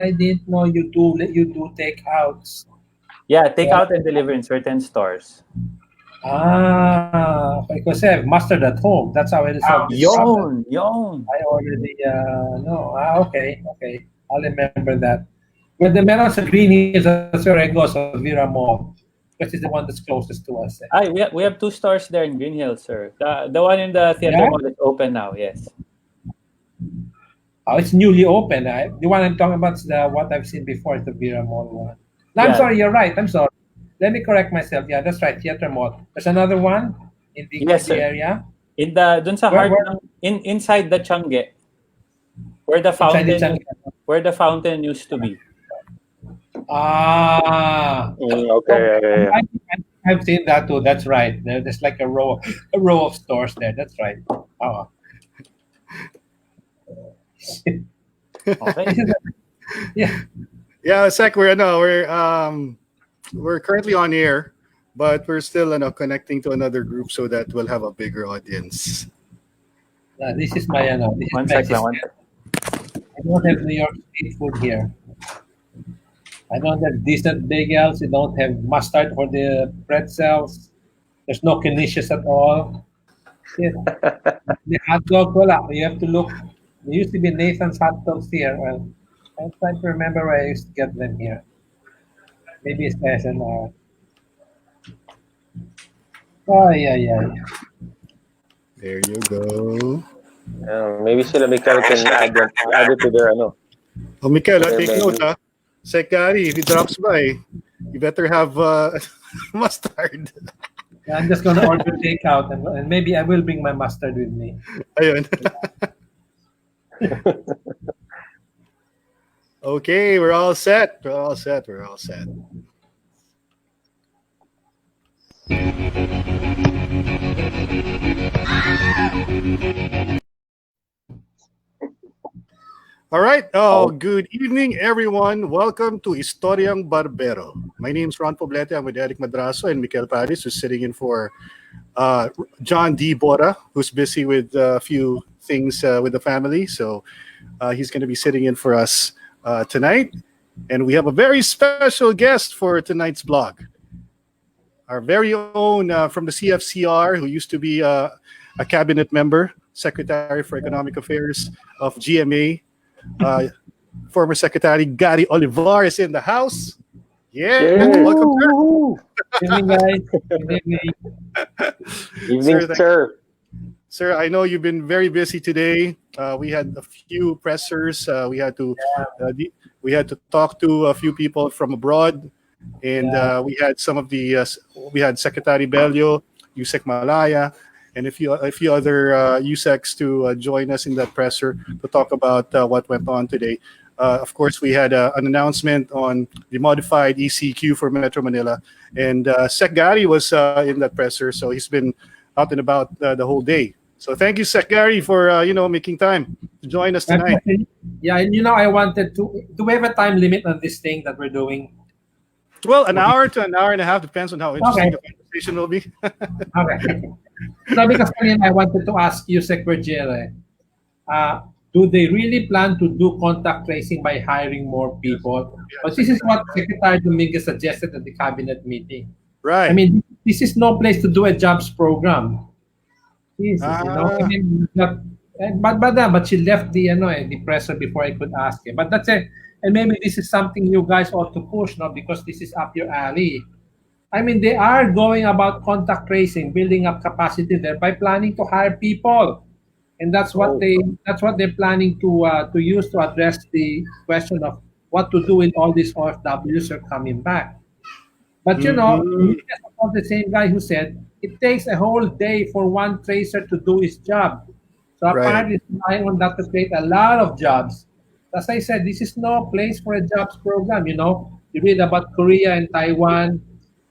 I didn't know you do takeouts. Yeah, take out and deliver in certain stores. Because I have mustard at home. That's how I resolve this problem. Yon. I already no. Okay. I'll remember that. But the meron sa Green Hills, that's where I go, sa Vera Mall, because it's the one that's closest to us. We have 2 stores there in Green Hills, sir. The one in the theater Yeah? mall is open now. Yes. Oh, it's newly open. The one I'm talking about is what I've seen before, is the Vera Mall one. No, I'm Yeah. sorry. You're right. I'm sorry. Let me correct myself. Yeah, that's right. Theater Mall. There's another one Yes, in the sir. area. In the dun sa heart inside the Changi, where the Inside the fountain where the fountain used to be. Okay. I've seen that too. That's right. There's like a row of stores there. That's right. Oh. Okay. Yeah. Yeah, Sec, we're currently on air, but we're still connecting to another group so that we'll have a bigger audience. This is my One sec lang. I don't have New York street food here. I don't have decent bagels. I don't have mustard for the pretzels. There's no canisius at all. Yeah. The hot dog, wala. You have to look. There used to be Nathan's hot dogs here. Well, I'm trying to remember where I used to get them here. Maybe it's SNR. Oh, yeah. There you go. Maybe sila Mikel can add it to their ano. Oh, Mikel, take note, ha? Sec Gary, if he drops by, you better have mustard. Yeah, I'm just gonna order takeout, and maybe I will bring my mustard with me. Ayun. Okay, we're all set. All right. Good evening, everyone. Welcome to Istoryang Barbero. My name is Ron Poblete. I'm with Eric Madraso and Mikel Paris, who's sitting in for John D. Bora, who's busy with a few things with the family. So he's going to be sitting in for us tonight. And we have a very special guest for tonight's blog. Our very own from the CFCR, who used to be a cabinet member, Secretary for Economic Affairs of GMA. Former Secretary Gary Olivar is in the house. Yeah. Welcome, sir. Good evening, guys. Good evening. Evening, sir. Sir, I know you've been very busy today. We had a few pressers. We had to talk to a few people from abroad, and we had some of the we had Secretary Bello, Yusek Malaya, and a few other USECs to join us in that presser to talk about what went on today. Of course, we had an announcement on the modified ECQ for Metro Manila, and Sec Gary was in that presser, so he's been out and about the whole day. So thank you, Sec Gary, for making time to join us tonight. Yeah, and I wanted to. Do we have a time limit on this thing that we're doing? Well, an hour to an hour and a half depends on how interesting the conversation will be. Okay. No, because I wanted to ask you, Secretary, do they really plan to do contact tracing by hiring more people? But this is what Secretary Dominguez suggested at the cabinet meeting. Right. I mean, this is no place to do a jobs program. Jesus, I mean, but she left the presser before I could ask her. But that's it. And maybe this is something you guys ought to push, because this is up your alley. I mean, they are going about contact tracing, building up capacity there by planning to hire people, and that's what they're planning to use to address the question of what to do when all these OFWs are coming back. But he's the same guy who said it takes a whole day for one tracer to do his job. So apparently, it's relying on that to create a lot of jobs. As I said, this is no place for a jobs program. You read about Korea and Taiwan.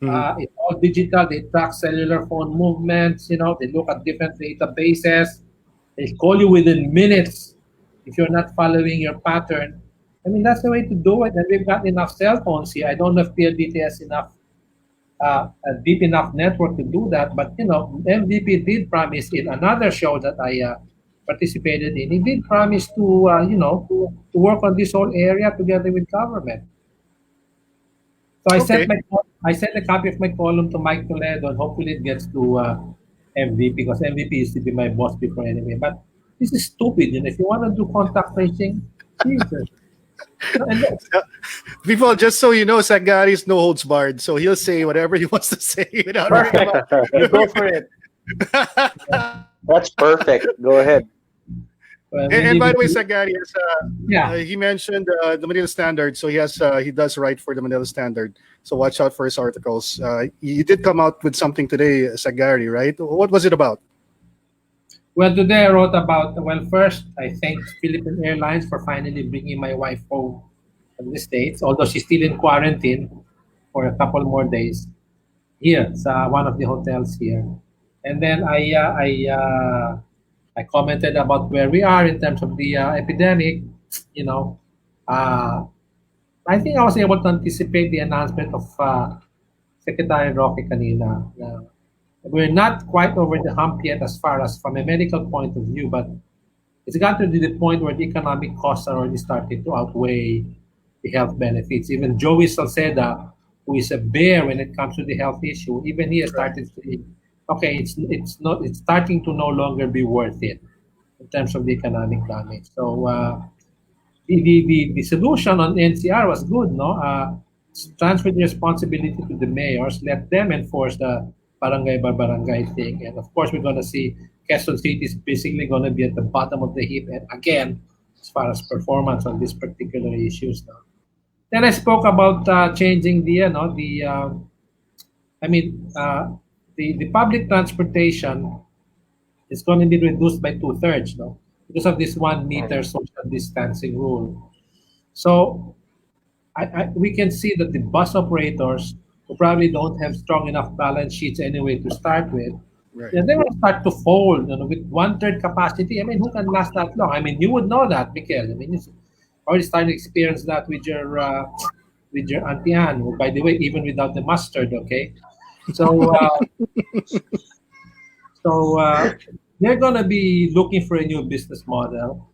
It's all digital. They track cellular phone movements. They look at different databases. They call you within minutes if you're not following your pattern. I mean, that's the way to do it. And we've got enough cell phones here. I don't know if PLDT has a deep enough network to do that. But MVP did promise in another show that I participated in, he did promise to, to work on this whole area together with government. So I sent a copy of my column to Mike Toledo, and hopefully it gets to MVP, because MVP used to be my boss before anyway. But this is stupid. And if you want to do contact tracing, Jesus. And People, just so you know, Sagari is no holds barred, so he'll say whatever he wants to say without worrying about. You go for it. That's perfect. Go ahead. And by the way, Sagari, yeah, he mentioned the Manila Standard, so he does write for the Manila Standard. So watch out for his articles. He did come out with something today, Sagari, right? What was it about? well, today I wrote about, well, first, I thanked Philippine Airlines for finally bringing my wife home from the States, although she's still in quarantine for a couple more days here, sa one of the hotels here. And then I commented about where we are in terms of the epidemic. You know, uh, I think I was able to anticipate the announcement of Secretary Roque kanina. We're not quite over the hump yet as far as from a medical point of view, but it's got to the point where the economic costs are already starting to outweigh the health benefits. Even Joey Salceda, who is a bear when it comes to the health issue, even he has started saying, okay, it's starting to no longer be worth it in terms of the economic damage. So the solution on NCR was good, no? Transfer the responsibility to the mayors, let them enforce the barangay by barangay thing, and of course we're going to see Quezon City is basically going to be at the bottom of the heap, and again, as far as performance on these particular issues. Now, then I spoke about changing the public transportation is going to be reduced by 2/3, no, because of this 1 meter social distancing rule. So we can see that the bus operators who probably don't have strong enough balance sheets anyway to start with, Right. yeah, they will start to fold, with 1/3 capacity. I mean, who can last that long? I mean, you would know that, Mikel. I mean, it's already starting to experience that with your Auntie Anne, who, by the way, even without the mustard, okay? So, they're going to be looking for a new business model.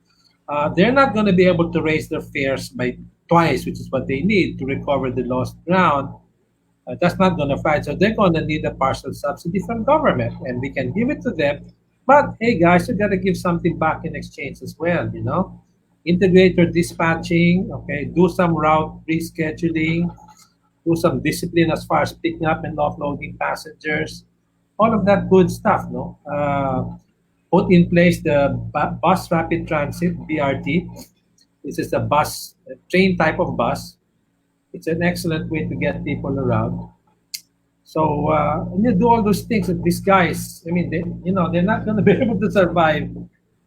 They're not going to be able to raise their fares by twice, which is what they need to recover the lost ground. That's not going to fly. So they're going to need a partial subsidy from government, and we can give it to them. But hey, guys, you got to give something back in exchange as well. Integrate your dispatching. Okay, do some route rescheduling. Do some discipline as far as picking up and offloading passengers. All of that good stuff. No, put in place the bus rapid transit (BRT). This is a train type of bus. It's an excellent way to get people around. So when you do all those things, these guys, I mean, they're not going to be able to survive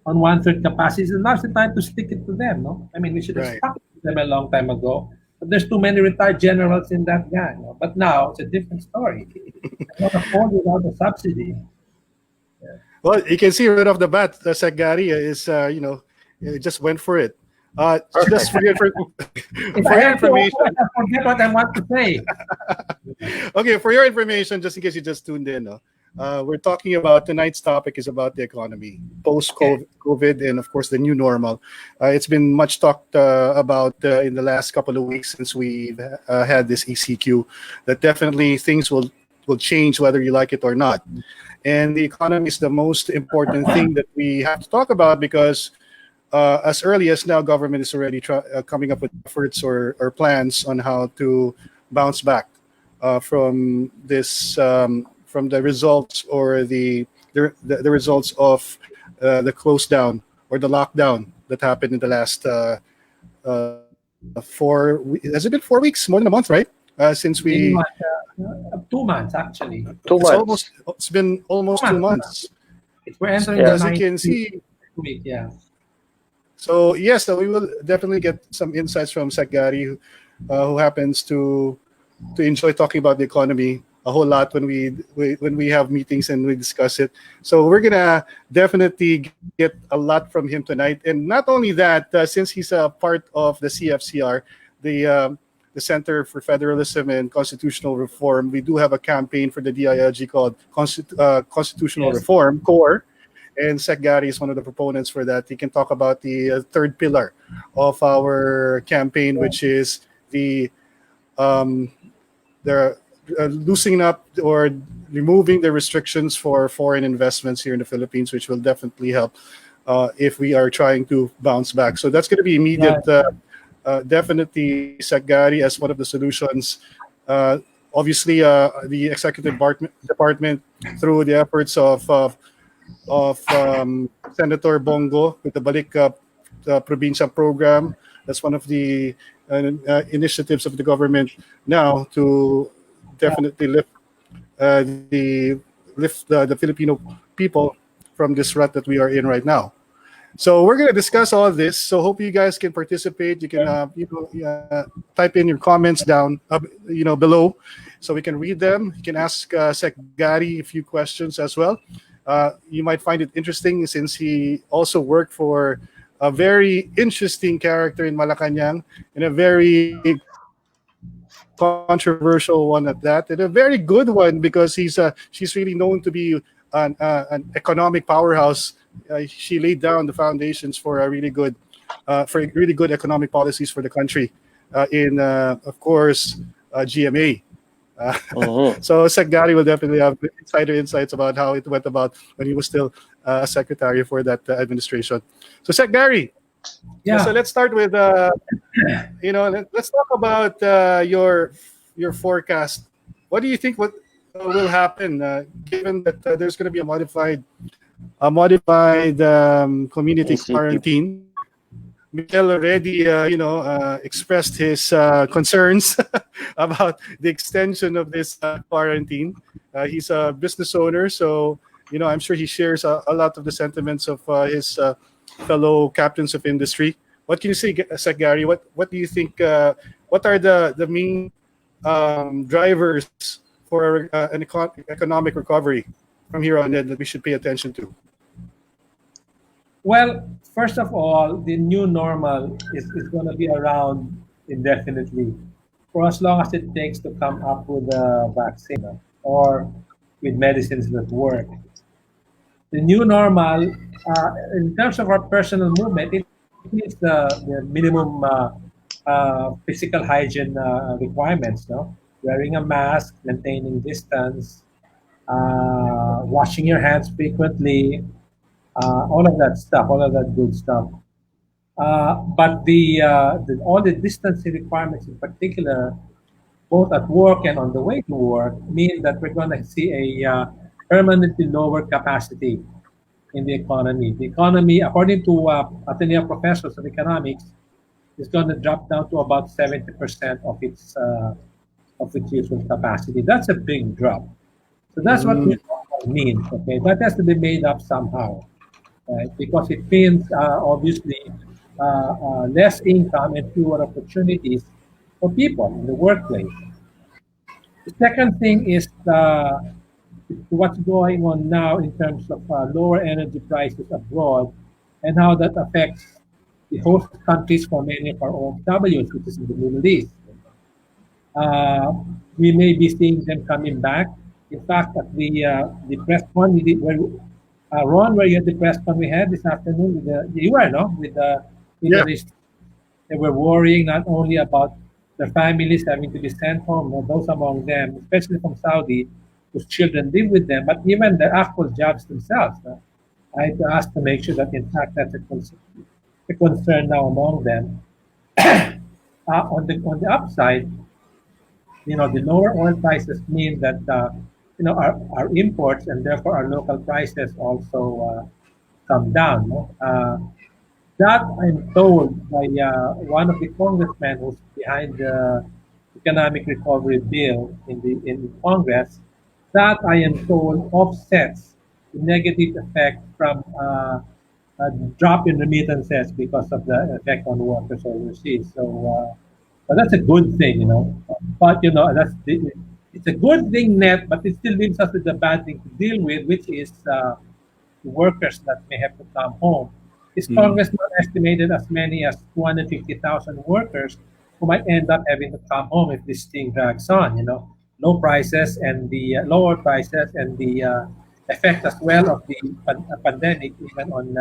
on 1/3 capacity. And now's the time to stick it to them, no? I mean, we should have stuck it to them a long time ago. But there's too many retired generals in that gang. No? But now it's a different story. They don't afford without a subsidy. Well, you can see right off the bat, Sagari is, just went for it. Just for your, for your information. I forget what I want to say. Okay, for your information, just in case you just tuned in, we're talking about tonight's topic is about the economy, post-COVID, and of course the new normal. It's been much talked about in the last couple of weeks since we've had this ECQ. That definitely things will change whether you like it or not. And the economy is the most important thing that we have to talk about because as early as now, government is already coming up with efforts or plans on how to bounce back from this, from the results or the results of the close down or the lockdown that happened in the last 4. Has it been 4 weeks? More than a month, right? Since we 2 months actually. 2 months. It's been almost 2 months. We're entering Yeah. the As you 9th can see. week. Yeah. So yes, we will definitely get some insights from Sagari, who happens to enjoy talking about the economy a whole lot when we have meetings and we discuss it. So we're gonna definitely get a lot from him tonight. And not only that, since he's a part of the CFCR, the Center for Federalism and Constitutional Reform, we do have a campaign for the DILG called Constitutional Reform Core. and Sec Gary is one of the proponents for that. He can talk about the third pillar of our campaign, which is the loosening up or removing the restrictions for foreign investments here in the Philippines, which will definitely help if we are trying to bounce back. So that's going to be immediate. Definitely Sec Gary as one of the solutions. Obviously, the executive department, through the efforts of Senator Bongo with the Balik Probinsya program, that's one of the initiatives of the government now to definitely lift the Filipino people from this rut that we are in right now. So we're going to discuss all this. So hope you guys can participate. You can type in your comments down below, so we can read them. You can ask Sec Gary a few questions as well. You might find it interesting since he also worked for a very interesting character in Malacanang, and a very controversial one at that, and a very good one because she's really known to be an economic powerhouse. She laid down the foundations for really good economic policies for the country, in of course GMA. So Sec Gary will definitely have insider insights about how it went about when he was still a secretary for that administration. So Sec Gary, so let's start with let's talk about your forecast. What do you think will happen given that there's going to be a modified community quarantine? Miguel already, expressed his concerns about the extension of this quarantine. He's a business owner, so I'm sure he shares a lot of the sentiments of his fellow captains of industry. What can you say, Sec Gary? What do you think? What are the main drivers for an economic recovery from here on in that we should pay attention to? Well, first of all, the new normal is going to be around indefinitely, for as long as it takes to come up with a vaccine or with medicines that work. The new normal, in terms of our personal movement, it means the minimum physical hygiene requirements, wearing a mask, maintaining distance, washing your hands frequently, all of that stuff, all of that good stuff. But all the distancing requirements in particular, both at work and on the way to work, mean that we're going to see a permanently lower capacity in the economy. The economy, according to Ateneo professors of economics, is going to drop down to about 70% of its usual capacity. That's a big drop. So that's what it means. Okay, that has to be made up somehow, right? Because it means obviously less income and fewer opportunities for people in the workplace. The second thing is what's going on now in terms of lower energy prices abroad and how that affects the host countries for many of our OFWs, which is in the Middle East. We may be seeing them coming back. In fact, at the press con we did, Ron, were you at the press con we had this afternoon? You were, no? With the Middle-East. They were worrying not only about their families having to be sent home, those among them, especially from Saudi, whose children live with them, but even the actual jobs themselves. I had to ask to make sure that, in fact, that's a concern now among them. On the upside, the lower oil prices mean that our imports and therefore our local prices also come down. That I'm told by one of the congressmen who's behind the economic recovery bill in Congress. That I am told offsets the negative effect from a drop in remittances because of the effect on workers overseas. So that's a good thing, But it's a good thing net, but it still leaves us with a bad thing to deal with, which is the workers that may have to come home. This congressman estimated as many as 250,000 workers who might end up having to come home if this thing drags on. Low prices and the lower prices and the effect as well of the pandemic even on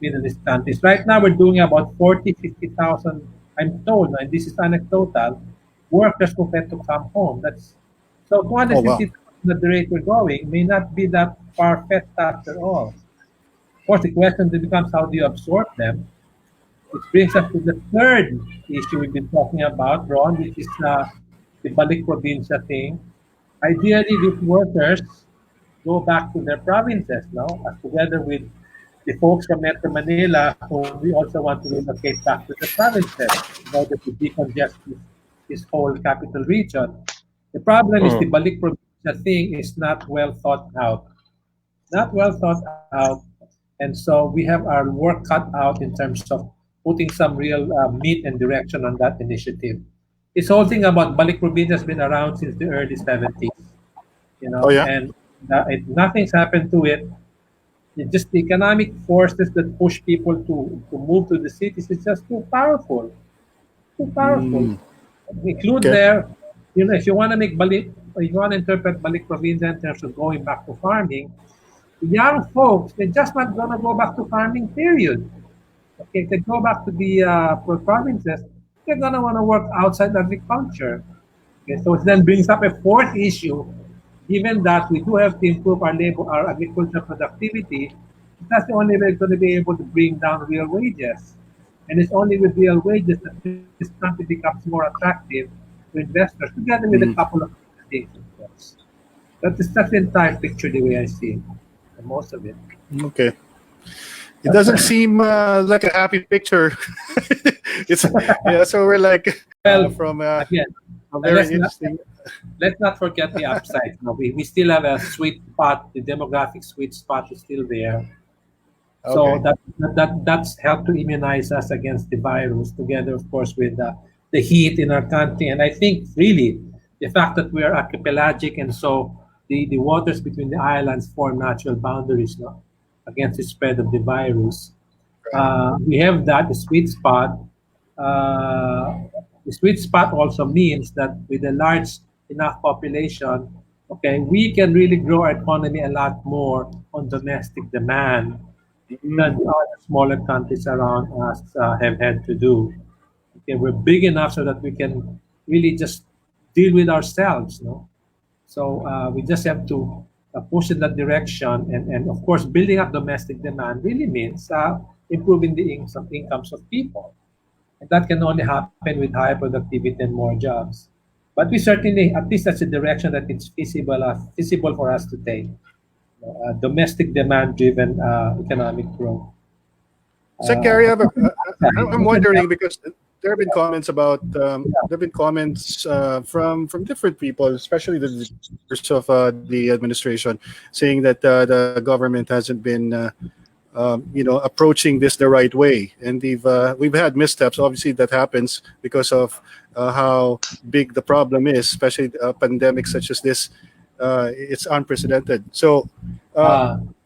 Middle East countries. Right now, we're doing about 40, 50,000, I'm told, and this is anecdotal, workers who had to come home. That's so Oh, wow. 250,000 at the rate we're going may not be that far-fetched after all. Of course, the question then becomes how do you absorb them? Which brings us to the third issue we've been talking about, Ron, which is the balik probinsya thing. Ideally, these workers go back to their provinces, no? As together with the folks from Metro Manila, who we also want to relocate back to the provinces in order to decongest this whole capital region. The problem is the balik probinsya thing is not well thought out. Not well thought out. And so we have our work cut out in terms of putting some real meat and direction on that initiative. This whole thing about balik probinsya has been around since the early 70s, Oh, yeah. and nothing's happened to it. It's just the economic forces that push people to move to the cities is just too powerful. Too powerful. Include Okay. there, if you want to make balik, or you want to interpret balik probinsya in terms of going back to farming, young folks, they're just not going to go back to farming, period. Okay, if they go back to the provinces, they're going to want to work outside agriculture. Okay, so it then brings up a fourth issue. Given that we do have to improve our agricultural productivity, that's the only way we're going to be able to bring down real wages. And it's only with real wages that this country becomes more attractive to investors, together with a couple of other things, of course. That's the entire picture the way I see it, and most of it. Okay. It doesn't seem like a happy picture. It's yeah. So we're like from Again, a very interesting. let's not forget the upside. We still have a sweet spot. The demographic sweet spot is still there. So Okay. that's helped to immunize us against the virus, together, of course, with the heat in our country. And I think really the fact that we are archipelagic, and so the waters between the islands form natural boundaries, no, against the spread of the virus. We have that, the sweet spot. The sweet spot also means that with a large enough population, okay, we can really grow our economy a lot more on domestic demand than the other smaller countries around us have had to do. Okay, we're big enough so that we can really just deal with ourselves, no? So we just have to push in that direction, and of course, building up domestic demand really means improving the incomes of people, and that can only happen with higher productivity and more jobs. But we certainly, at least that's a direction that it's feasible for us to take. Domestic demand-driven economic growth. So, Gary, I'm wondering because there have been comments about there have been comments from different people, especially the leaders of the administration, saying that the government hasn't been approaching this the right way, and we've had missteps. Obviously, that happens because of how big the problem is, especially a pandemic such as this. It's unprecedented. So,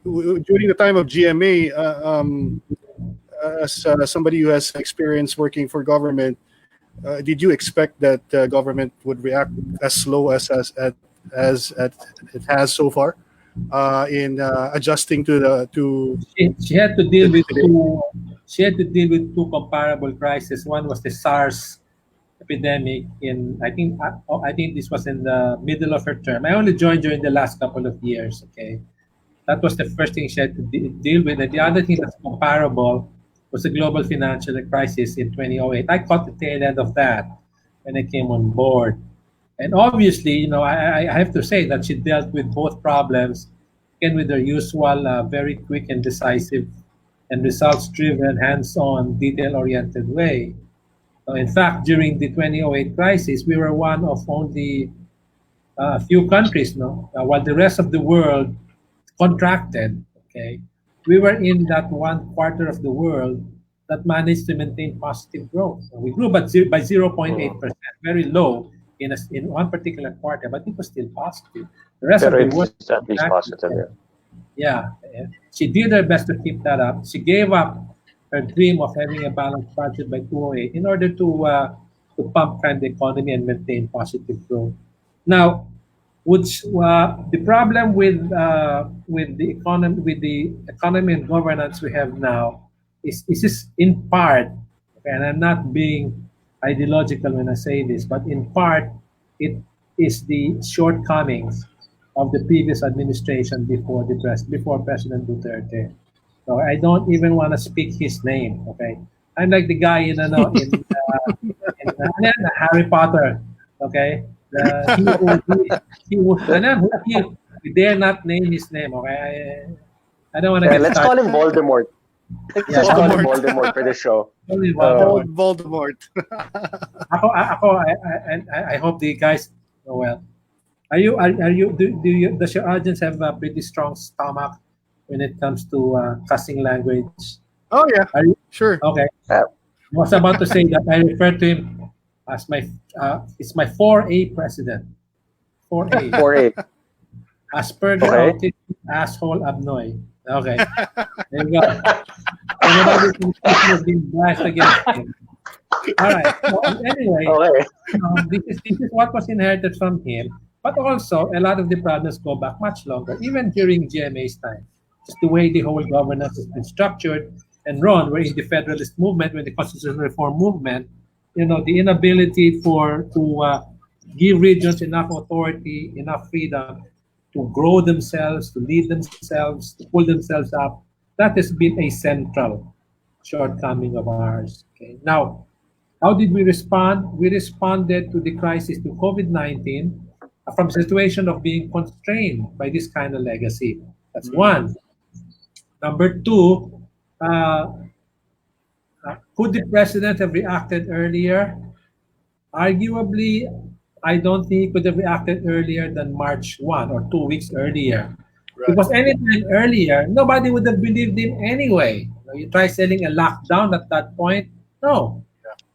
during the time of GMA, as somebody who has experience working for government, did you expect that government would react as slow as it has so far in adjusting to? She had to deal with two. She had to deal with two comparable crises. One was the SARS epidemic I think this was in the middle of her term. I only joined during the last couple of years. Okay, that was the first thing she had to deal with, and the other thing that's comparable was the global financial crisis in 2008. I caught the tail end of that when I came on board, and obviously, I have to say that she dealt with both problems, and with her usual very quick and decisive and results-driven, hands-on, detail-oriented way. In fact, during the 2008 crisis, we were one of only a few countries, while the rest of the world contracted. Okay, we were in that one quarter of the world that managed to maintain positive growth. We grew by 0.8%, very low in one particular quarter, but it was still positive. The rest of Pero the world it's at least contracted. positive. Yeah, she did her best to keep that up. She gave up her dream of having a balanced budget by 2008 in order to pump kind the economy and maintain positive growth. Now, which the problem with the economy and governance we have now is in part, okay, and I'm not being ideological when I say this, but in part it is the shortcomings of the previous administration before President Duterte. So I don't even want to speak his name. Okay, I'm like the guy in Harry Potter. Okay, we dare not name his name. Okay, I don't want to Yeah, get let's call started. him Voldemort. Let's Yeah, just call him Voldemort. Voldemort for the show. Only Voldemort. Voldemort. I hope the guys know well. Does your audience have a pretty strong stomach when it comes to cussing language? Oh yeah, Are you sure. okay? Yeah. I was about to say that I refer to him as it's my 4A president. 4A. 4-8. Asperger, Okay. autistic, asshole, abnoy. Okay. There you go. Everybody has been bashed against him. All right. So anyway, Okay. this is what was inherited from him. But also, a lot of the problems go back much longer, even during GMA's time. Just the way the whole governance has been structured and run, where in the Federalist movement, when the constitutional reform movement, the inability to give regions enough authority, enough freedom to grow themselves, to lead themselves, to pull themselves up, that has been a central shortcoming of ours. Okay. Now, how did we respond? We responded to the crisis to COVID-19 from a situation of being constrained by this kind of legacy. That's one. Number two, could the president have reacted earlier? Arguably, I don't think he could have reacted earlier than March 1 or 2 weeks earlier. Right. Because anytime earlier, nobody would have believed him anyway. You try selling a lockdown at that point? No.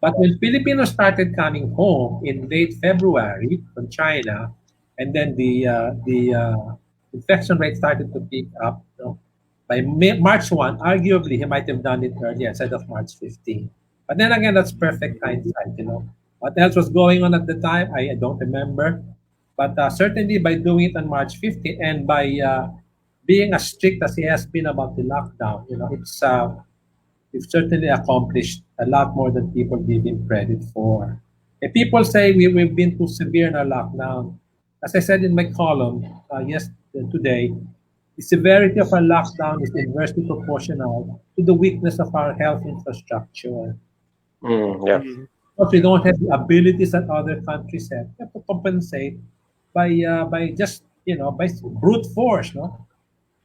But when Filipinos started coming home in late February from China, and then the infection rate started to pick up, by March 1, arguably he might have done it earlier instead of March 15. But then again, that's perfect hindsight. What else was going on at the time? I don't remember. But certainly by doing it on March 15 and by being as strict as he has been about the lockdown, we've certainly accomplished a lot more than people give him credit for. And people say we've been too severe in our lockdown. As I said in my column today, the severity of our lockdown is inversely proportional to the weakness of our health infrastructure. Yeah. Because we don't have the abilities that other countries have, we have to compensate by just by brute force, no?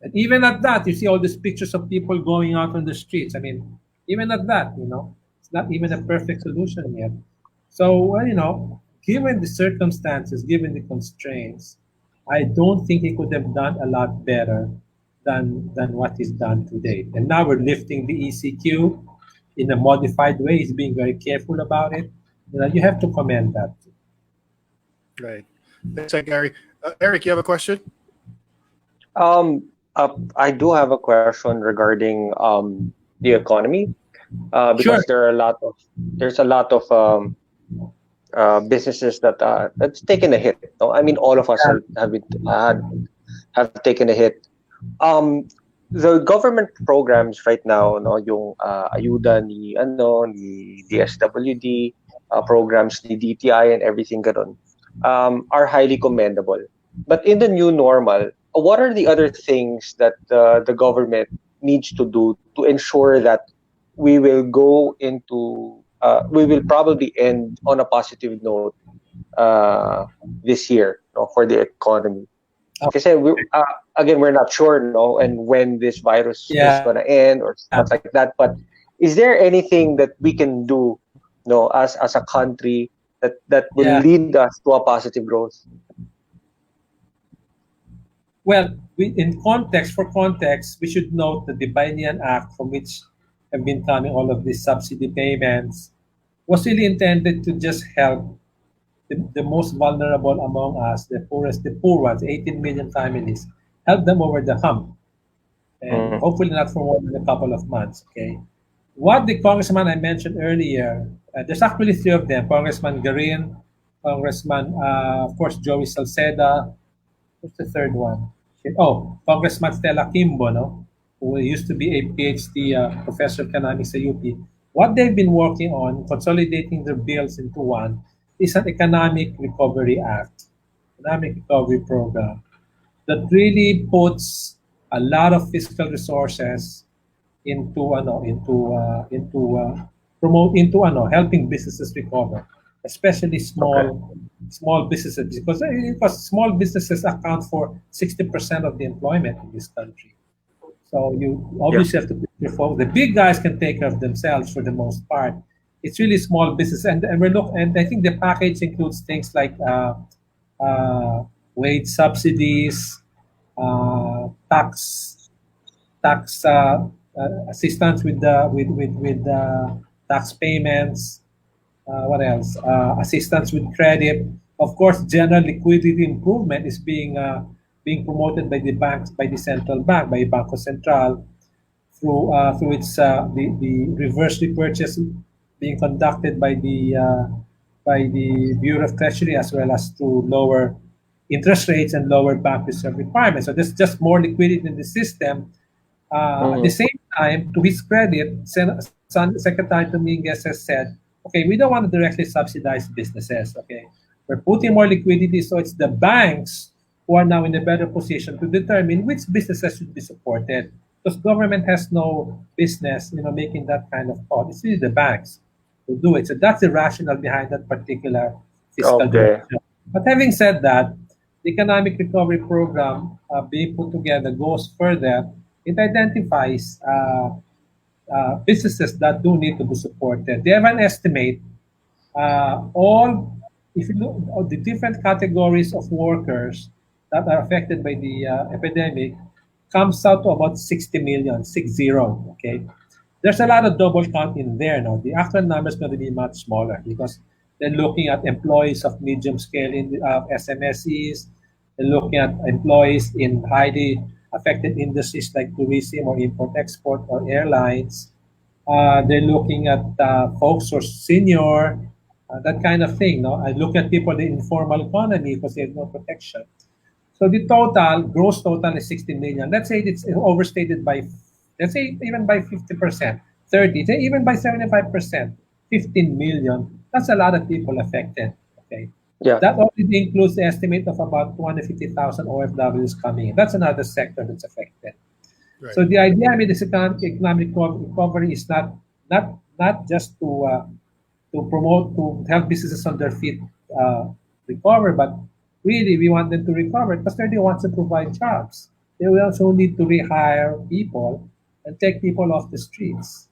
And even at that, you see all these pictures of people going out on the streets. I mean, even at that, it's not even a perfect solution yet. So, given the circumstances, given the constraints, I don't think he could have done a lot better than what he's done to date. And now we're lifting the ECQ in a modified way. He's being very careful about it. You have to commend that. Right. Thanks, Gary. Eric, you have a question? I do have a question regarding the economy, because Sure. there's a lot of businesses that's taken a hit. No? I mean, all of us have taken a hit. The government programs right now, yung ayuda ni DSWD, programs ni DTI and everything ganon, are highly commendable. But in the new normal, what are the other things that the government needs to do to ensure that we will we will probably end on a positive note this year, for the economy? Kasi again, we're not sure, and when this virus is going to end or stuff like that. But is there anything that we can do, as a country that will lead us to a positive growth? Well, for context, we should note that the Bayanihan Act, from which have been coming all of these subsidy payments, was really intended to just help the most vulnerable among us, the poor ones, 18 million families, help them over the hump. And hopefully not for more than a couple of months, okay? What the congressman I mentioned earlier, there's actually three of them, Congressman Garin, Congressman, of course, Joey Salceda, What's the third one? Oh, Congressman Stella Kimbo, no? Who used to be a PhD professor of economics at UP. What they've been working on, consolidating their bills into one, is an Economic Recovery Act, Economic Recovery Program, that really puts a lot of fiscal resources into helping businesses recover, especially small businesses, because small businesses account for 60% of the employment in this country. So you obviously have to put your focus. The big guys can take care of themselves for the most part. It's really small business, and I think the package includes things like uh, wage subsidies, tax assistance with the with tax payments. What else? Assistance with credit. Of course, general liquidity improvement is being promoted by the banks, by the central bank, by Banco Central, through its the reverse repurchase being conducted by the Bureau of Treasury, as well as through lower interest rates and lower bank reserve requirements. So there's just more liquidity in the system. At the same time, to his credit, Secretary Dominguez has said, okay, we don't want to directly subsidize businesses. Okay, we're putting more liquidity, so it's the banks who are now in a better position to determine which businesses should be supported. Because government has no business, making that kind of call. It's really the banks who do it. So that's the rationale behind that particular fiscal direction. But having said that, the Economic Recovery Program being put together goes further. It identifies businesses that do need to be supported. They have an estimate. If you look at the different categories of workers that are affected by the epidemic, comes out to about 60 million, 60. Okay, there's a lot of double count in there now. The actual number is going to be much smaller because they're looking at employees of medium scale in SMSEs. They're looking at employees in highly affected industries like tourism or import-export or airlines. They're looking at folks who are senior, that kind of thing. No, I look at people in the informal economy because they have no protection. So the gross total is 16 million. Let's say it's overstated by, let's say even by 50%, 30, say even by 75%, 15 million. That's a lot of people affected. Okay. Yeah. That already includes the estimate of about 250,000 OFWs coming in. That's another sector that's affected. Right. So the idea with this economic recovery is not just to promote, to help businesses on their feet recover, but really we want them to recover because they want to provide jobs. They will also need to rehire people and take people off the streets.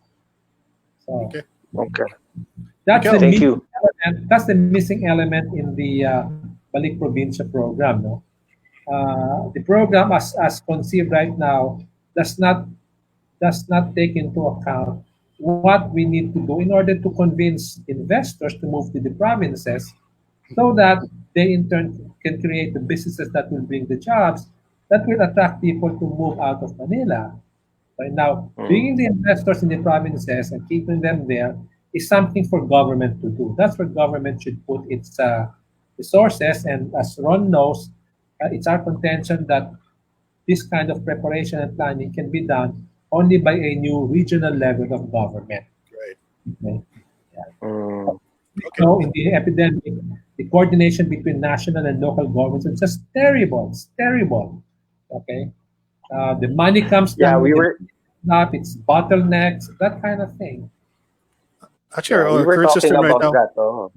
So that's the missing element. That's the missing element in the Balik Probinsya program. No, the program as conceived right now does not take into account what we need to do in order to convince investors to move to the provinces, so that they in turn can create the businesses that will bring the jobs that will attract people to move out of Manila. Right now, bringing the investors in the provinces and keeping them there is something for government to do. That's where government should put its resources. And as Ron knows, it's our contention that this kind of preparation and planning can be done only by a new regional level of government. Right. Okay. Yeah. So in the epidemic, the coordination between national and local governments is just terrible. It's terrible. Okay. The money comes down. It's bottlenecks, that kind of thing. Actually, we were current talking system right about now. that. Oh.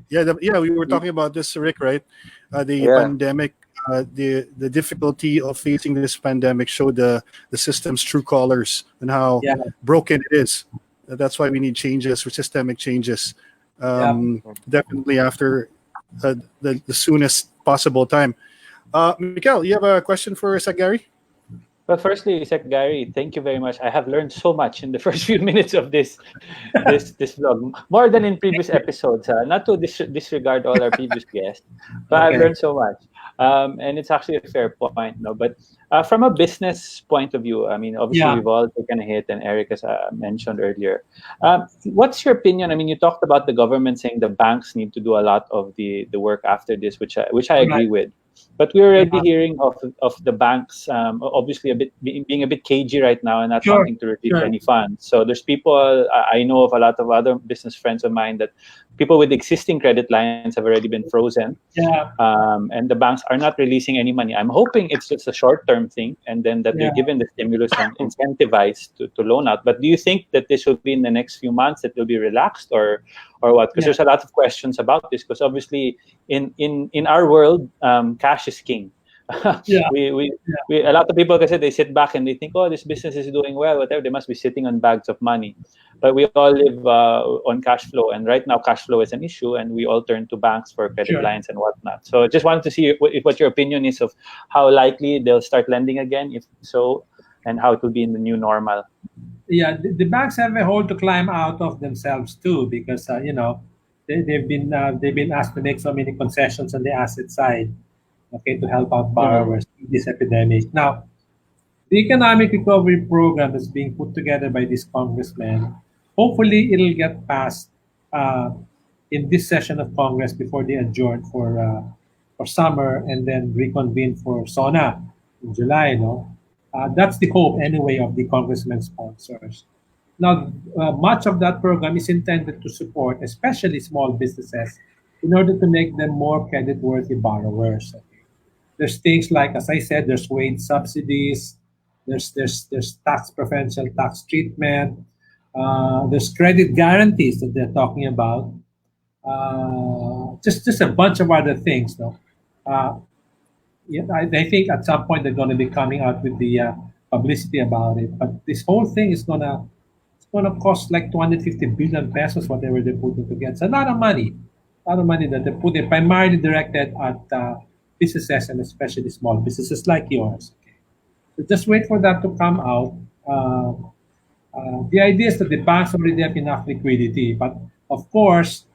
Yeah, we were talking about this, Rick, right? The pandemic, the difficulty of facing this pandemic showed the system's true colors and how broken it is. That's why we need changes, systemic changes. Definitely after the soonest possible time. Mikel, you have a question for Sec Gary? Well, firstly, Sec Gary, thank you very much. I have learned so much in the first few minutes of this vlog, more than in previous episodes. Not to disregard all our previous guests, but I've learned so much. And it's actually a fair point, no? But from a business point of view, I mean, obviously we've all taken a hit, and Eric has mentioned earlier. What's your opinion? I mean, you talked about the government saying the banks need to do a lot of the work after this, which I agree with. But we're already hearing of the banks obviously being a bit cagey right now and not wanting to release any funds. So there's people, I know of a lot of other business friends of mine that people with existing credit lines have already been frozen. And the banks are not releasing any money. I'm hoping it's just a short-term thing, and then that they're given the stimulus and incentivized to loan out. But do you think that this will be in the next few months that will be relaxed, or what? Because there's a lot of questions about this. Because obviously, in our world, cash is king. A lot of people, they sit back and they think, oh, this business is doing well, whatever. They must be sitting on bags of money. But we all live on cash flow, and right now cash flow is an issue, and we all turn to banks for credit lines and whatnot. So I just wanted to see what your opinion is of how likely they'll start lending again, if so, and how it will be in the new normal. Yeah, the banks have a hole to climb out of themselves too, because they've been asked to make so many concessions on the asset side, to help out borrowers in this epidemic. Now, the economic recovery program is being put together by this congressman. Hopefully, it'll get passed in this session of Congress before they adjourn for summer and then reconvene for SONA in July. That's the hope, anyway, of the congressman's sponsors. Now, much of that program is intended to support, especially small businesses, in order to make them more credit-worthy borrowers. There's things like, as I said, there's wage subsidies, there's tax preferential tax treatment, there's credit guarantees that they're talking about, just a bunch of other things. I think at some point they're going to be coming out with the publicity about it. But this whole thing is gonna cost like 250 billion pesos, whatever they're putting together. It's a lot of money that they put in, primarily directed at businesses, and especially small businesses like yours. So just wait for that to come out. The idea is that the banks already have enough liquidity, but of course,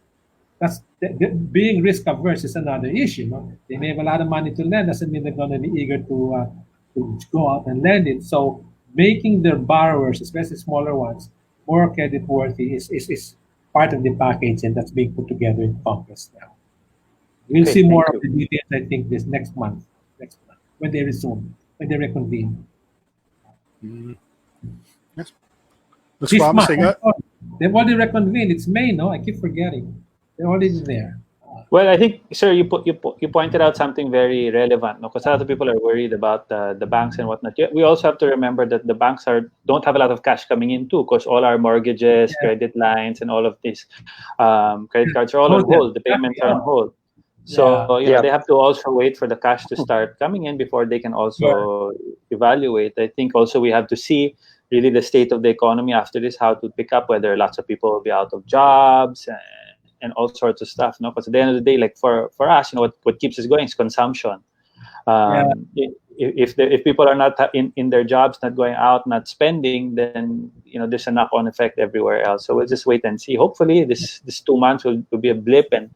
being risk averse is another issue. They may have a lot of money to lend, doesn't mean they're going to be eager to go out and lend it. So making their borrowers, especially smaller ones, more credit worthy is part of the package, and that's being put together in Congress now. We'll see more of the details, I think, this next month, when they resume, when they reconvene. Yes. Looks promising. They've already reconvened. It's May, no? I keep forgetting. They're already there. Well, I think, sir, you pointed out something very relevant, because a lot of people are worried about the banks and whatnot. We also have to remember that the banks don't have a lot of cash coming in too, because all our mortgages, credit lines, and all of these credit cards are all on hold. The payments are on hold. So they have to also wait for the cash to start coming in before they can also evaluate. I think also we have to see really the state of the economy after this, how to pick up, whether lots of people will be out of jobs and all sorts of stuff. Because at the end of the day, like for us, what keeps us going is consumption. If people are not in their jobs, not going out, not spending, then there's a knock-on effect everywhere else. So we'll just wait and see. Hopefully, this 2 months will be a blip, and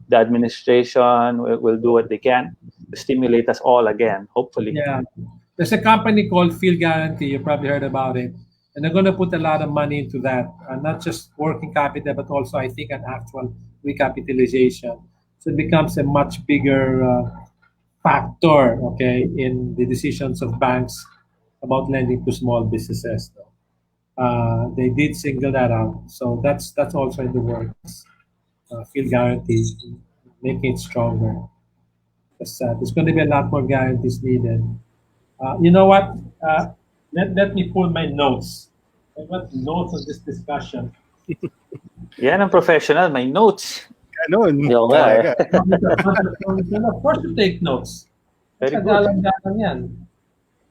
the administration will do what they can to stimulate us all again. Hopefully. Yeah, there's a company called Field Guarantee. You probably heard about it, and they're going to put a lot of money into that. Not just working capital, but also I think an actual recapitalization. So it becomes a much bigger factor, in the decisions of banks about lending to small businesses. They did single that out, so that's also in the works. Field guarantees, making it stronger. There's going to be a lot more guarantees needed. You know what? Let me pull my notes. I've got notes of this discussion. Yeah, I'm professional. My notes. I know. Of course, you take notes. Very good. Yan.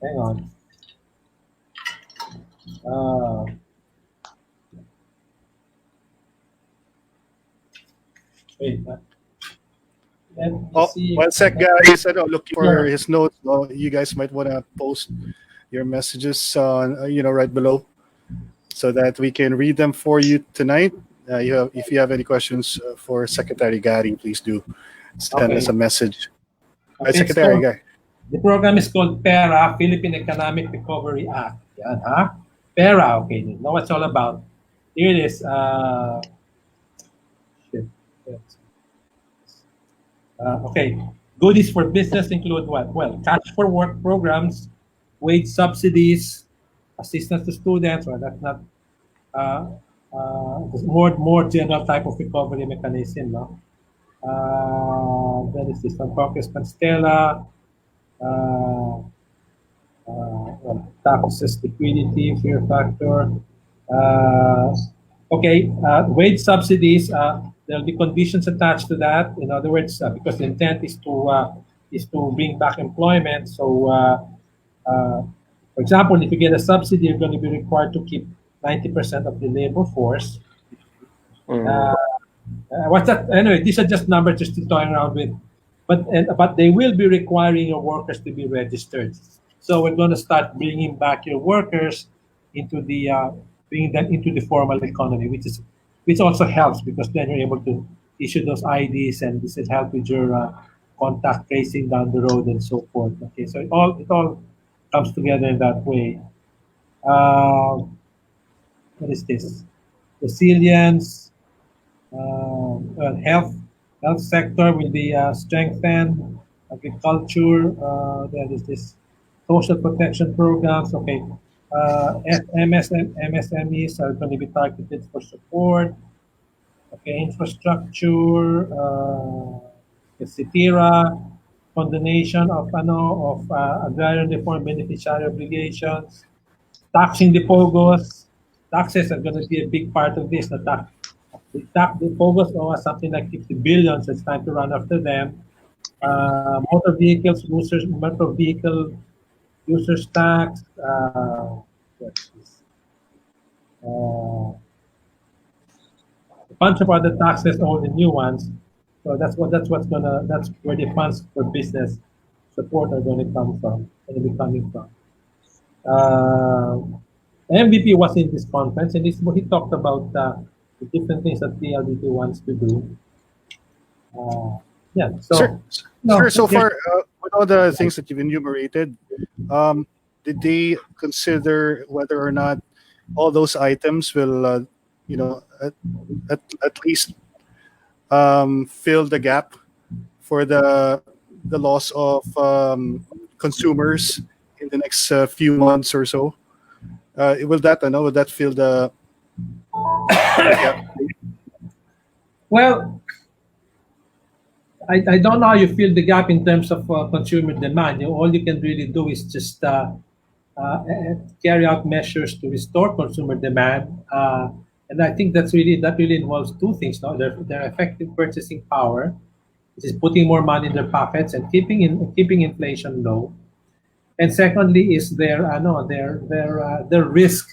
Hang on. Wait. One sec, guys. Looking for his notes. You guys might want to post your messages on, right below, so that we can read them for you tonight. If you have any questions for Secretary Gary, please do send us a message. Secretary Gary. The program is called PERA, Philippine Economic Recovery Act. Yan, PERA, okay. You know what it's all about. Here it is. Okay. Goodies for business include what? Well, cash for work programs, wage subsidies, assistance to students. Well, that's not more general type of recovery mechanism. No? There is this from Congressman Stella. Uh, well, taxes, liquidity, fear factor. Okay, wage subsidies. There'll be conditions attached to that. In other words, because the intent is to bring back employment. So, for example, if you get a subsidy, you're going to be required to keep 90% of the labor force. What's that? Anyway, these are just numbers just to toy around with. But they will be requiring your workers to be registered. So we're going to start bringing back your workers into the bringing them into the formal economy, which also helps because then you're able to issue those IDs and this will help with your contact tracing down the road and so forth. Okay, so it all comes together in that way. What is this? Resilience, health sector will be strengthened. Agriculture, there is this social protection programs. Okay, MSMEs are going to be targeted for support. Okay, infrastructure, CITIRA, condonation of agrarian reform beneficiary obligations, taxing the pogos. Taxes are going to be a big part of this. The pogos owe us something like 50 billion, so it's time to run after them. Motor vehicle users tax. A bunch of other taxes, all the new ones. So that's where the funds for business support are going to come from. Going to be coming from. MVP was in this conference, and he talked about the different things that PLDT wants to do. Yeah. So, sir, so far, with all the things that you've enumerated, did they consider whether or not all those items will, at least fill the gap for the loss of consumers in the next few months or so? Will that fill the gap? Well, I don't know how you fill the gap in terms of consumer demand. All you can really do is just carry out measures to restore consumer demand. And I think that really involves two things. No? Their effective purchasing power, which is putting more money in their pockets and keeping inflation low. And secondly, is their risk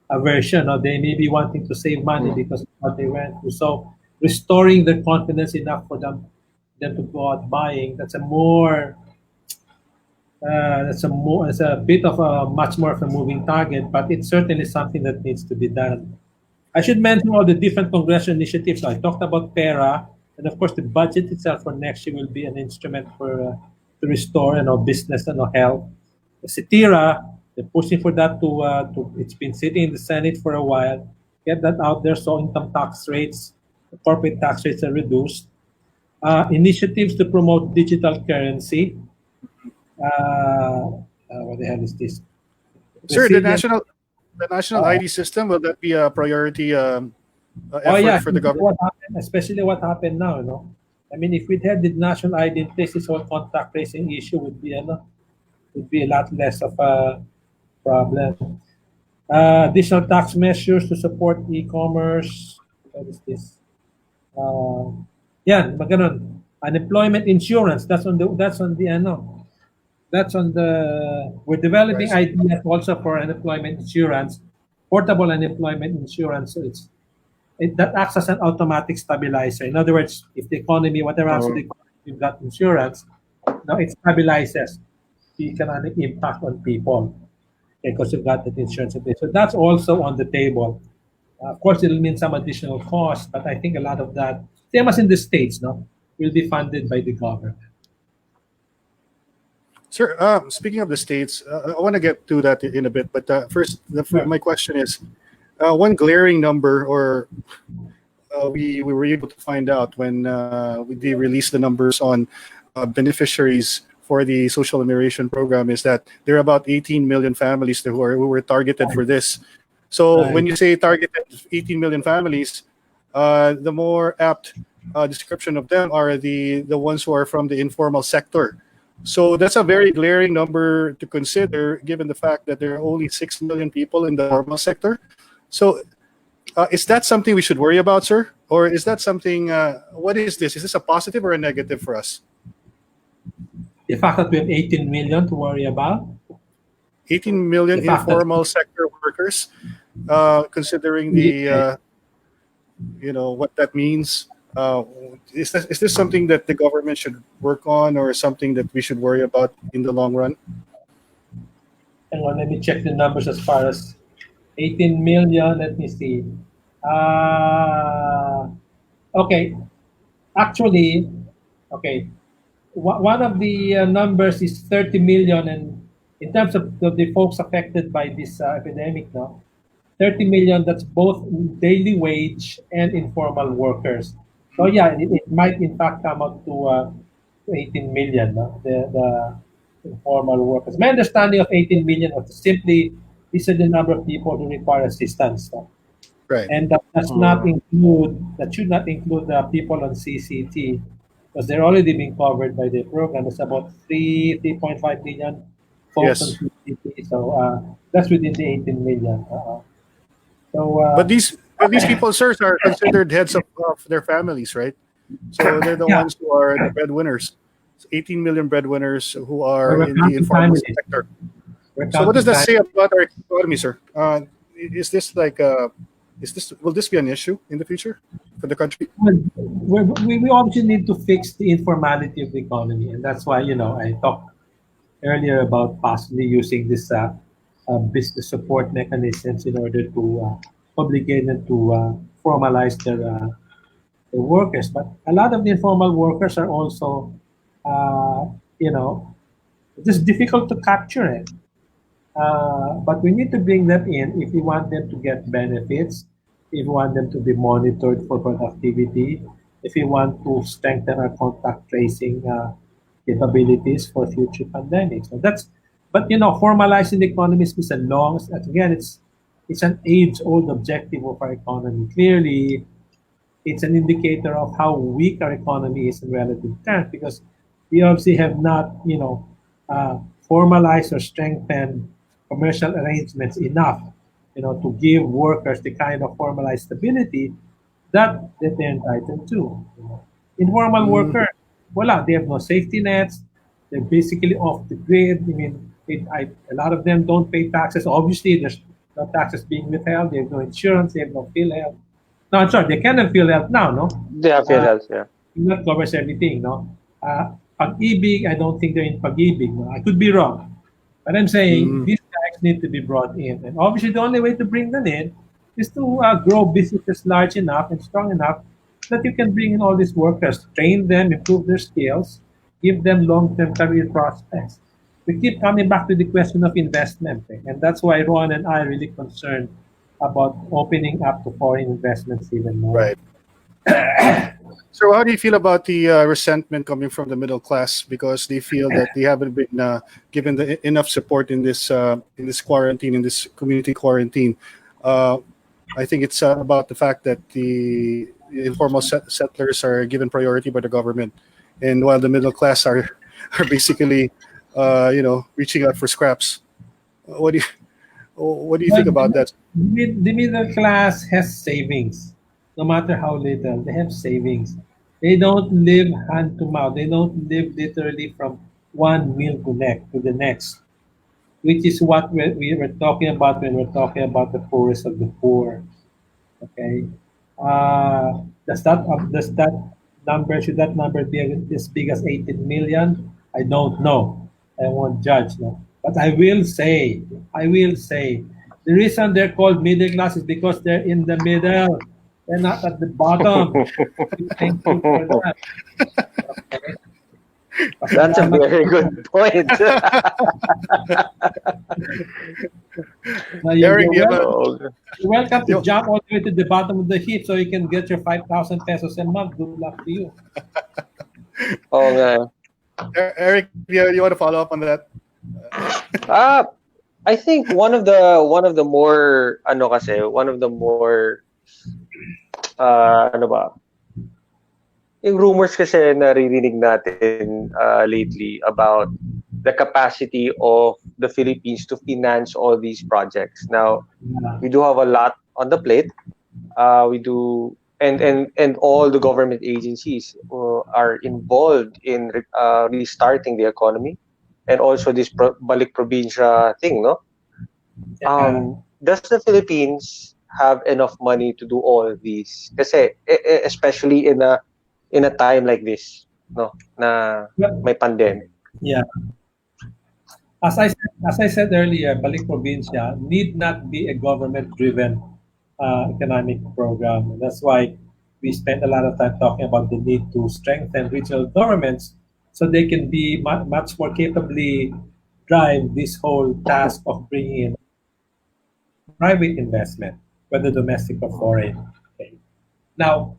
aversion. Or they may be wanting to save money because of what they went through. So restoring their confidence enough for them to go out buying. That's a bit of a much more of a moving target, but it's certainly something that needs to be done. I should mention all the different congressional initiatives. I talked about pera, and of course the budget itself for next year will be an instrument to restore business and health. The CITIRA, they're pushing for that to it's been sitting in the Senate for a while. Get that out there so income tax rates, corporate tax rates are reduced. Initiatives to promote digital currency. What the hell is this? Sir, the national ID system, will that be a priority effort for the government? Especially what happened now, I mean, if we'd had the national ID in place, this whole contact tracing issue would be a lot less of a problem. Additional tax measures to support e-commerce. What is this? Maganon. Unemployment insurance. We're developing ideas also for unemployment insurance, portable unemployment insurance. So that acts as an automatic stabilizer. In other words, if the economy, whatever happens to the economy, you've got insurance, now it stabilizes the economic impact on people because you've got that insurance in place. So that's also on the table. Of course, it'll mean some additional cost, but I think a lot of that, same as in the States, will be funded by the government. Sir, speaking of the States, I want to get to that in a bit, but first, my question is, one glaring number, or we were able to find out when we released the numbers on beneficiaries for the social amelioration program is that there are about 18 million families who were targeted for this. So Right. when you say targeted 18 million families, the more apt description of them are the ones who are from the informal sector. So that's a very glaring number to consider, given the fact that there are only 6 million people in the formal sector. So is that something we should worry about, sir? Or is that something, what is this? Is this a positive or a negative for us? The fact that we have 18 million to worry about. 18 million The fact that- informal sector workers, considering the, what that means. Is this something that the government should work on, or something that we should worry about in the long run? Hang on, let me check the numbers as far as 18 million. Let me see. Okay. Actually, okay. One of the numbers is 30 million, and in terms of the folks affected by this epidemic, no, 30 million, that's both daily wage and informal workers. So yeah, it might in fact come up to 18 million, no? The informal workers. My understanding of 18 million was simply these are the number of people who require assistance. No? Right. And that does not include, that should not include the people on CCT, because they're already being covered by the program. There's about 3.5 million folks Yes. on CCT. So that's within the 18 million. But these people, sirs, are considered heads of their families, right? So they're the Yeah. ones who are the breadwinners. 18 million breadwinners who are We're in the counting informal families. sector. we're So what does that counting say about our economy, sir? Is this like will this be an issue in the future for the country? we obviously need to fix the informality of the economy, and that's why I talked earlier about possibly using this business support mechanisms in order to obligate them to formalize their workers. But a lot of the informal workers are also, you know, just difficult to capture it. But we need to bring them in if we want them to get benefits, if we want them to be monitored for productivity, if we want to strengthen our contact tracing capabilities for future pandemics. So but formalizing the economy is a long, again, it's an age-old objective of our economy. Clearly, it's an indicator of how weak our economy is in relative terms, because we obviously have not, formalized or strengthened commercial arrangements enough, to give workers the kind of formalized stability that they're entitled to. Informal workers, voila, they have no safety nets. They're basically off the grid. I mean, a lot of them don't pay taxes. Obviously, there's no taxes being withheld. They have no insurance. They have no PhilHealth. No, I'm sorry, they can have PhilHealth now, no? They have PhilHealth, yeah. That covers everything, no? Pag-ibig, I don't think they're in pag-ibig. No? I could be wrong. But I'm saying these guys need to be brought in. And obviously, the only way to bring them in is to grow businesses large enough and strong enough that you can bring in all these workers, train them, improve their skills, give them long-term career prospects. We keep coming back to the question of investment. And that's why Ron and I are really concerned about opening up to foreign investments even more. Right. So how do you feel about the resentment coming from the middle class, because they feel that they haven't been given enough support in this quarantine, in this community quarantine? I think it's about the fact that the informal settlers are given priority by the government, and while the middle class are basically reaching out for scraps. What do you think about that? The middle class has savings. No matter how little, they have savings. They don't live hand to mouth. They don't live literally from one meal to the next, which is what we were talking about when we're talking about the poorest of the poor. Okay, does that should that number be as big as 18 million? I don't know. I won't judge. No, but I will say, the reason they're called middle class is because they're in the middle. They're not at the bottom. Thank you for that. Okay. That's a very good point. Now, Eric, you're you welcome to jump all the way to the bottom of the heap so you can get your 5,000 pesos a month. Good luck to you. Oo nga. Eric, you want to follow up on that? I think one of the more ano ba, yung rumors kasi naririnig natin lately about the capacity of the Philippines to finance all these projects. Now, we do have a lot on the plate. We do, and all the government agencies are involved in restarting the economy, and also this balik probinsya thing, no? Does the Philippines have enough money to do all these? Kasi especially in a time like this, no, na may pandemic. Yeah. As I said earlier, Balik Probinsya need not be a government-driven economic program. That's why we spend a lot of time talking about the need to strengthen regional governments so they can be much more capably drive this whole task of bringing in private investment, whether domestic or foreign. Okay. Now,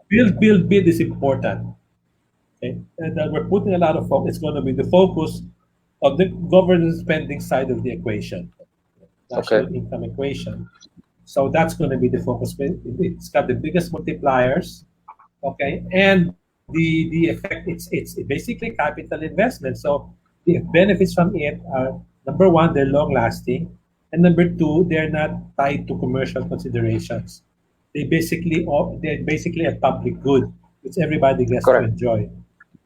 build is important. Okay? And we're putting a lot of focus. It's going to be the focus of the government spending side of the equation, national income equation. So that's going to be the focus. It's got the biggest multipliers, okay, and the effect. It's basically capital investment. So the benefits from it are, number one, they're long lasting, and number two, they're not tied to commercial considerations. They're basically a public good which everybody gets to enjoy.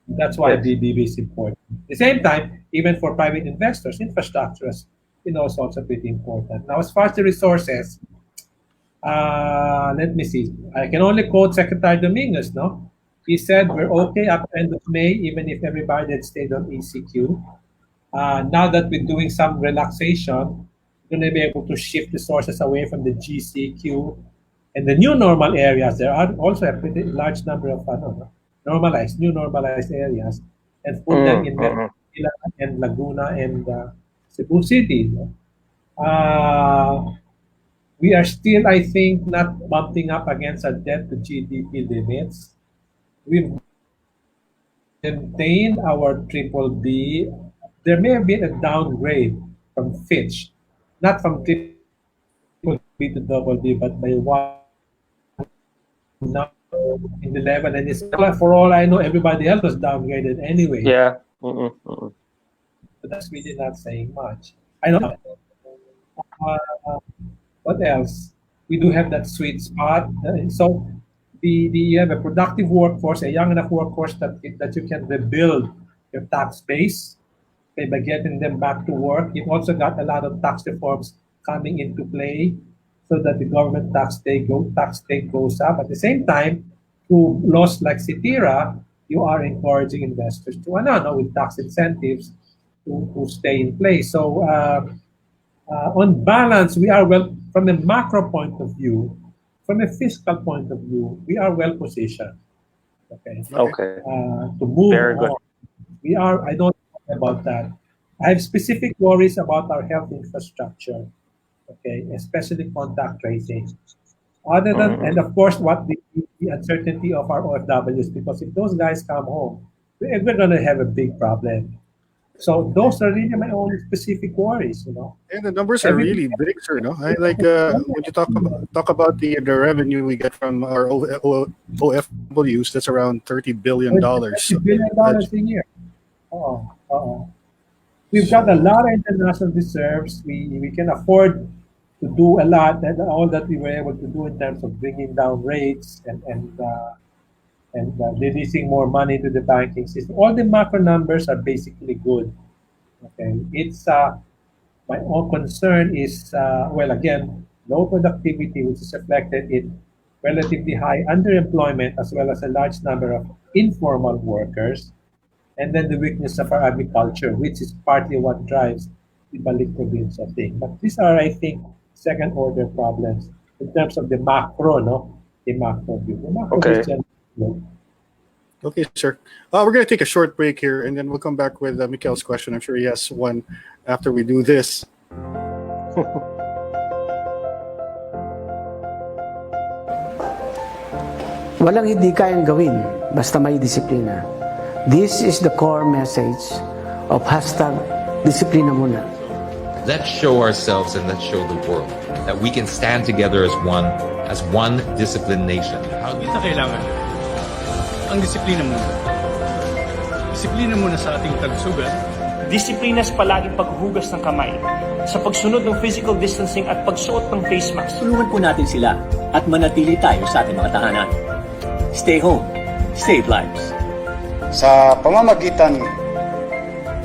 That's why BBB is important. At the same time, even for private investors, infrastructure is also pretty important. Now, as far as the resources, let me see. I can only quote Secretary Dominguez, no? He said we're okay up to end of May, even if everybody had stayed on ECQ. Now that we're doing some relaxation, we're going to be able to shift resources away from the GCQ and the new normal areas. There are also a pretty large number of new normalized areas, and put them in Manila and Laguna and Cebu City. We are still, I think, not bumping up against our debt to GDP limits. We've maintained our triple B. There may have been a downgrade from Fitch, not from triple B to double B, but by one now in the level, and it's for all I know, everybody else was downgraded anyway. Yeah. But that's really not saying much. I know. What else? We do have that sweet spot. So you have a productive workforce, a young enough workforce that you can rebuild your tax base, okay, by getting them back to work. You've also got a lot of tax reforms coming into play so that the government tax take goes up. At the same time, through laws like CITIRA, you are encouraging investors to, with tax incentives to stay in place. So on balance, we are well, from a macro point of view, from a fiscal point of view, we are well positioned. Okay. To move Very good. on. I don't know about that. I have specific worries about our health infrastructure, okay, especially contact tracing. Other than, and of course, what the uncertainty of our OFWs, because if those guys come home, we're going to have a big problem. So those are really my only specific worries, And the numbers are really big, sir. No, I like when you talk about the revenue we get from our OFWs. That's around $30 billion. $30 billion a year. We've got a lot of international reserves. We can afford to do a lot, and all that we were able to do in terms of bringing down rates and releasing more money to the banking system. All the macro numbers are basically good. Okay, it's my own concern is again, low productivity, which is reflected in relatively high underemployment as well as a large number of informal workers, and then the weakness of our agriculture, which is partly what drives the balik probinsya thing. But these are, I think, second order problems in terms of the macro, the macro view. The macro is Okay, sir. We're going to take a short break here, and then we'll come back with Mikel's question. I'm sure he has one after we do this. Walang hindi kayang gawin basta may disiplina. This is the core message of hashtag Disiplina Muna. Let's show ourselves and let's show the world that we can stand together as one disciplined nation. Higit na kailangan ang disiplina muna. Disiplina muna sa ating tagsugan. Disiplina sa palaging paghuhugas ng kamay, sa pagsunod ng physical distancing at pagsuot ng face mask. Tulungan po natin sila at manatili tayo sa ating mga tahanan. Stay home, save lives. Sa pamamagitan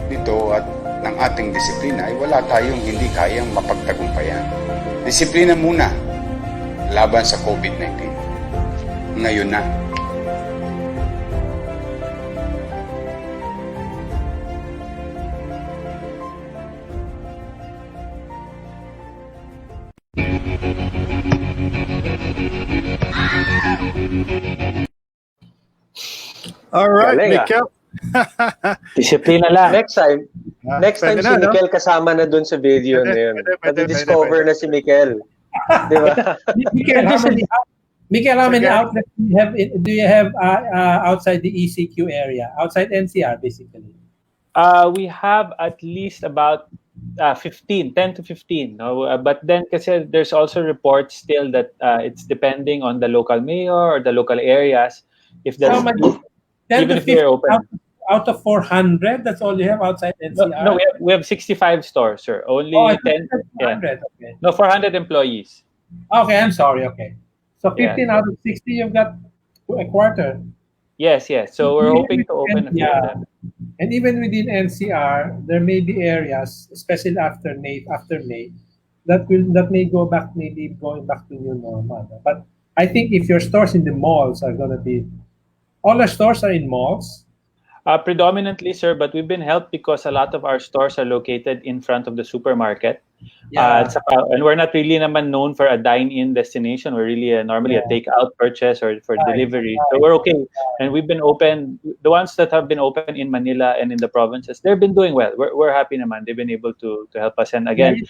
nito at ng ating disiplina ay wala tayong hindi kayang mapagtagumpayan. Disiplina muna laban sa COVID-19. Ngayon na. All right, Galing, Mikel. Disiplina lang. Next time Pwede si na, no? Mikel kasama na dun sa video na yun. Pwede, Discover pwede. na si Mikel. Di ba? Mikel, how many Sige. outlets do you have outside the ECQ area? Outside NCR, basically. We have at least about 10 to 15. No? But then kasi there's also reports still that it's depending on the local mayor or the local areas. If that's How many? 10 even to if they're 15 open. out of 400, that's all you have outside NCR? No, we have 65 stores, sir. Only Oh, I 10. thought Yeah. 400. Okay. No, 400 employees. Okay, I'm sorry. Okay. So 15 Yeah. out of 60, you've got a quarter. Yes. So we're hoping to open a few of them. And even within NCR, there may be areas, especially after May, that may go back, maybe going back to new normal. But I think if your stores in the malls are going to be, all our stores are in malls. Predominantly, sir, but we've been helped because a lot of our stores are located in front of the supermarket. Yeah. And we're not really naman known for a dine-in destination. We're really normally a take-out purchase or for delivery. So we're okay. And we've been open. The ones that have been open in Manila and in the provinces, they've been doing well. We're happy naman. They've been able to help us. And again,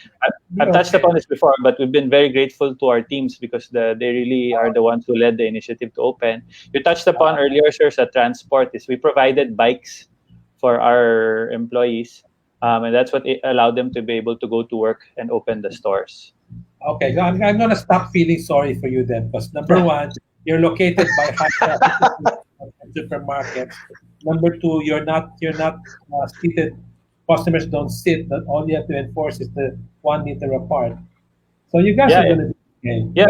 I've touched upon this before, but we've been very grateful to our teams because they really are the ones who led the initiative to open. You touched upon earlier, sir, sa transport is we provided bikes for our employees. And that's what allowed them to be able to go to work and open the stores. Okay, so I'm going to stop feeling sorry for you then, because number one, you're located by high supermarkets. Number two, you're not seated. Customers don't sit. That all you have to enforce is the 1 meter apart. So you guys are going to be okay. Yeah,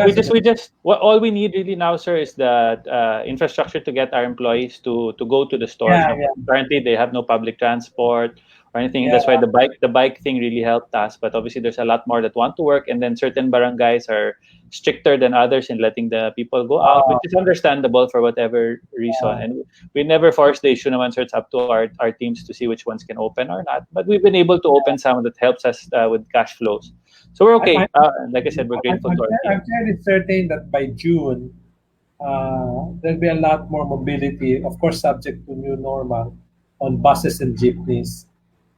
all we need really now, sir, is the infrastructure to get our employees to go to the stores. Currently, they have no public transport or anything. That's why the bike thing really helped us. But obviously, there's a lot more that want to work, and then certain barangays are stricter than others in letting the people go out, which is understandable for whatever reason. And we never force the issue naman, sir. It's up to our teams to see which ones can open or not. But we've been able to open some that helps us with cash flows. So we're okay. Like I said, we're grateful to our team. I'm fairly certain that by June, there'll be a lot more mobility, of course, subject to new normal, on buses and jeepneys.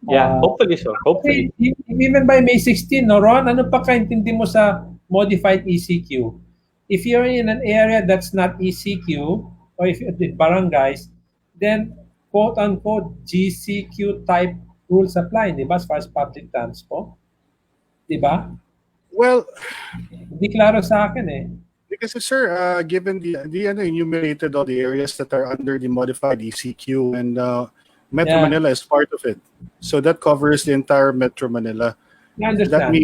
Yeah, hopefully so. Hopefully. Even by May 16, no, Ron, ano pa kaintindi mo sa modified ECQ? If you're in an area that's not ECQ, or if you're in barangays, then quote-unquote GCQ type rules apply, di ba, as far as public transport? Di ba? Well, hindi klaro sa akin eh. Because, sir, given the enumerated all the areas that are under the modified ECQ, and Metro Manila is part of it. So that covers the entire Metro Manila. I understand.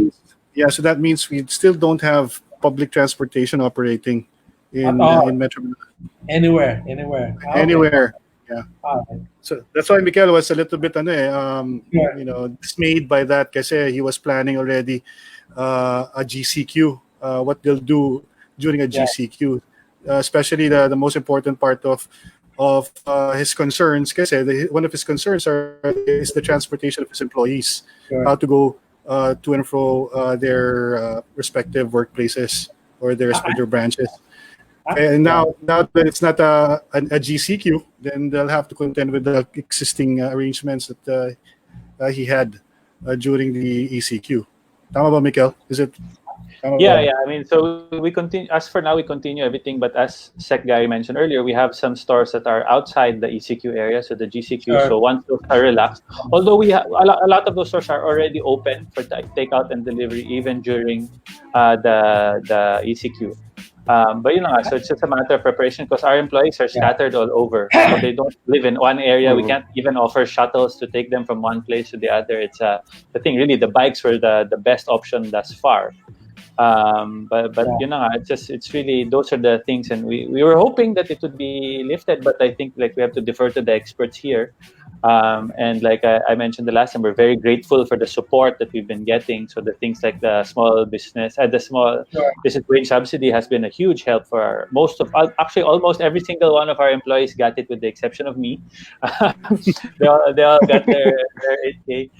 That means we still don't have public transportation operating in Metro Manila. Anywhere. Anywhere. Yeah. Okay. So that's why Mikel was a little bit dismayed by that kasi he was planning already a GCQ, what they'll do during a GCQ, especially the most important part of his concerns kasi one of his concerns is the transportation of his employees, how to go to and fro their respective workplaces or their respective branches. And now that it's not a GCQ, then they'll have to contend with the existing arrangements that he had during the ECQ. Tama ba, Mikel? Is it? Yeah. I mean, so we continue. As for now, we continue everything. But as Sec Gary mentioned earlier, we have some stores that are outside the ECQ area, so the GCQ. Sure. So once those are relaxed, although we have a lot of those stores are already open for takeout and delivery, even during the ECQ. But so it's just a matter of preparation because our employees are scattered all over. So they don't live in one area. We can't even offer shuttles to take them from one place to the other. It's the thing. Really, the bikes were the best option thus far. But it's really, those are the things, and we were hoping that it would be lifted, but I think we have to defer to the experts here. And like I mentioned the last time, we're very grateful for the support that we've been getting. So the things like the small business wage subsidy has been a huge help for actually almost every single one of our employees got it, with the exception of me. they all got their 8K.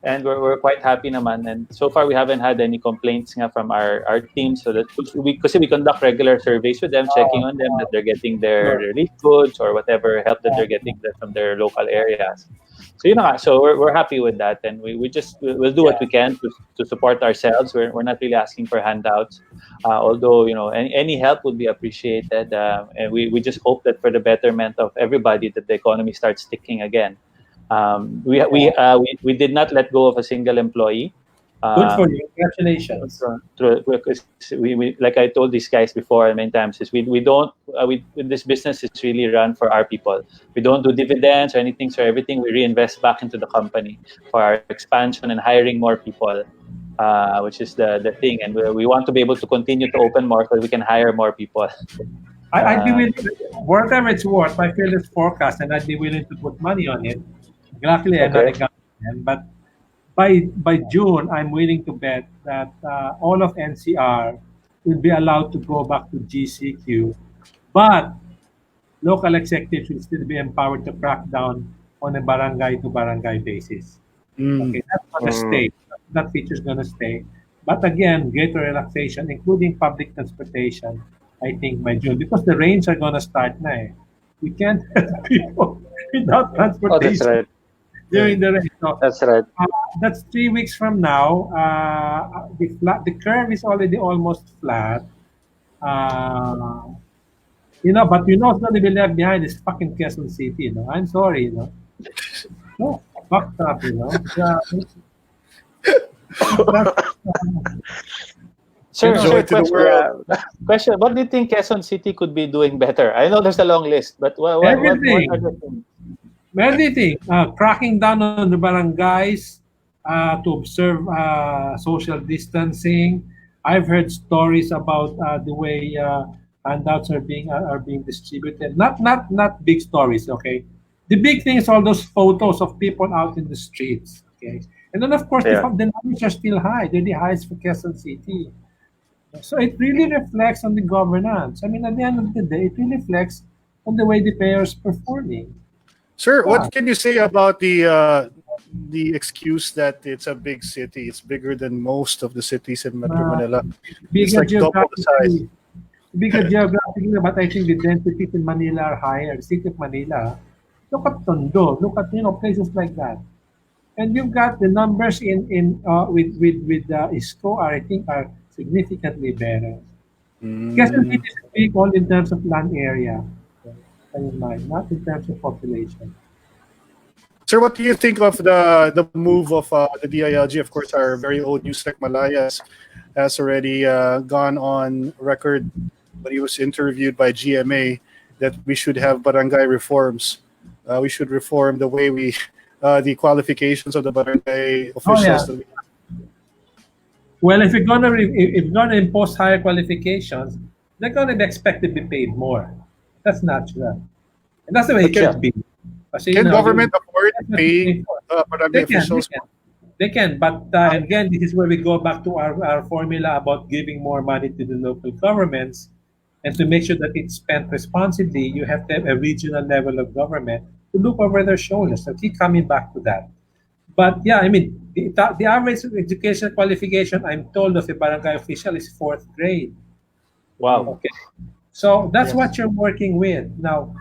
And we're quite happy naman. And so far, we haven't had any complaints from our team. So that we conduct regular surveys with them, checking on them that they're getting their relief goods or whatever help that they're getting from their local areas. So so we're happy with that, and we'll do what we can to support ourselves. We're not really asking for handouts, although any help would be appreciated. And we just hope that for the betterment of everybody, that the economy starts ticking again. We did not let go of a single employee. Good for you. Congratulations. We like I told these guys before many times, is we don't this business is really run for our people. We don't do dividends or anything, so everything we reinvest back into the company for our expansion and hiring more people, which is the thing. And we want to be able to continue to open more so we can hire more people. I'd be willing, whatever it's worth, I feel this forecast, and I'd be willing to put money on it. Luckily, I'm not a government, but by June, I'm willing to bet that all of NCR will be allowed to go back to GCQ, but local executives will still be empowered to crack down on a barangay-to-barangay basis. Okay, that's going to stay. That feature is going to stay. But again, greater relaxation, including public transportation, I think by June, because the rains are going to start now. We can't have people without transportation. That's right. During the rain. So, that's right. That's 3 weeks from now. The curve is already almost flat. But what's going to be left behind is fucking Quezon City. I'm sorry. No, fucked up. Sir, question. What do you think Quezon City could be doing better? I know there's a long list, but what are the things? Everything. Cracking down on the barangays to observe social distancing. I've heard stories about the way handouts are being distributed. Not big stories, okay? The big thing is all those photos of people out in the streets, okay? And then, of course, the numbers are still high. They're the highest for Quezon City. So it really reflects on the governance. I mean, at the end of the day, it really reflects on the way the mayor is performing. Sir, what can you say about the excuse that it's a big city? It's bigger than most of the cities in Metro Manila. It's like double the size. Bigger geographically, but I think the densities in Manila are higher. The city of Manila. Look at Tondo. Look at places like that. And you've got the numbers with ISCO I think are significantly better. Quezon City is big all in terms of land area. Not in terms of population. Sir, what do you think of the move of the DILG? Of course, our very old Newsec Malayas has already gone on record when he was interviewed by GMA that we should have barangay reforms. We should reform the way the qualifications of the barangay officials. Well, if you're gonna impose higher qualifications, they're gonna be expected to be paid more. That's natural, and that's the way it should be. Can government afford to pay barangay officials? They can, but again, this is where we go back to our formula about giving more money to the local governments, and to make sure that it's spent responsibly. You have to have a regional level of government to look over their shoulders. So keep coming back to that. But yeah, I mean, the average education qualification, I'm told, of a barangay official is 4th grade. Wow. Okay. So that's what you're working with. Now,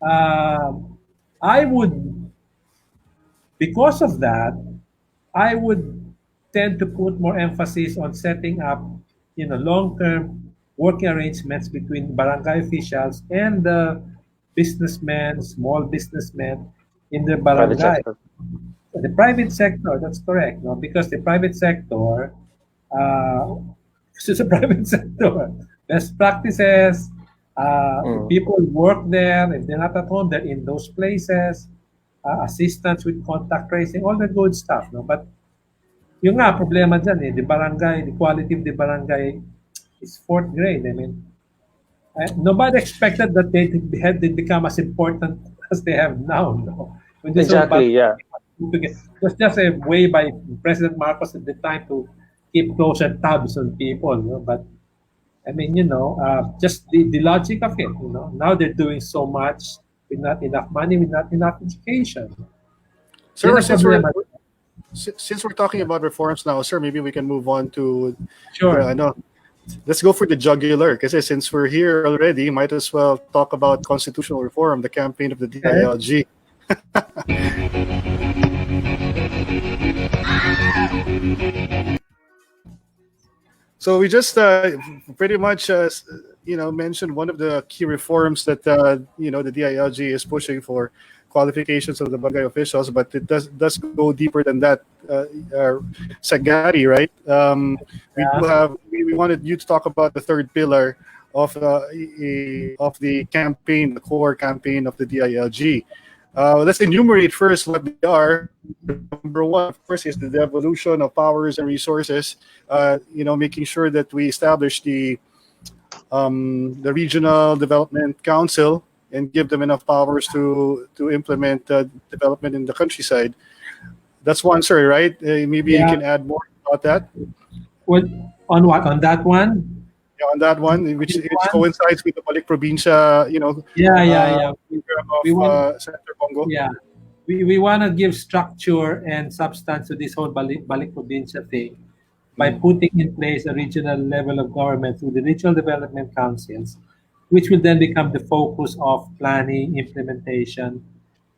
I would, because of that, I would tend to put more emphasis on setting up, long-term working arrangements between barangay officials and the businessmen, small businessmen in the Private barangay. sector. The private sector, that's correct, no? Because the private sector, this is a private sector, best practices, people work there. If they're not at home, they're in those places, assistance with contact tracing, all the good stuff, no? But yung nga, problema dyan the barangay, the quality of the barangay is fourth grade. I mean, nobody expected that they had become as important as they have now. No? When this Exactly, yeah. It was just a way by President Marcos at the time to keep closer tabs on people. But I mean, just the logic of it. Now they're doing so much with not enough money, with not enough education. Sir, since we're talking about reforms now, sir, maybe we can move on to sure. Let's go for the jugular. Because since we're here already, might as well talk about constitutional reform, the campaign of the DILG. So we just pretty much mentioned one of the key reforms that the DILG is pushing for, qualifications of the barangay officials, but it does go deeper than that. Secretary, right? We wanted you to talk about the third pillar of the campaign, the core campaign of the DILG. Let's enumerate first what they are. Number one, of course, is the devolution of powers and resources. Making sure that we establish the Regional Development Council and give them enough powers to implement development in the countryside. That's one, sir, right? Maybe you can add more about that. Well, on what? On that one? Yeah, on that one, which coincides with the Balik Probinsya, Senator Bongo. Yeah. We want to give structure and substance to this whole Balik Probinsya thing by putting in place a regional level of government through the regional development councils, which will then become the focus of planning, implementation,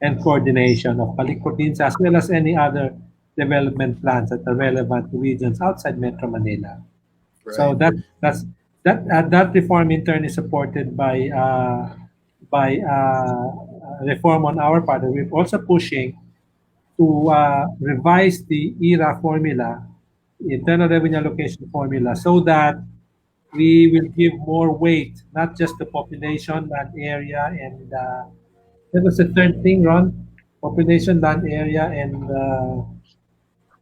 and coordination of Balik Probinsya, as well as any other development plans that are relevant to regions outside Metro Manila. Right. So that reform in turn is supported by reform on our part. We're also pushing to revise the ERA formula, Internal Revenue Allocation formula, so that we will give more weight, not just the population, land area, and that was the third thing, Ron. Population, land area, and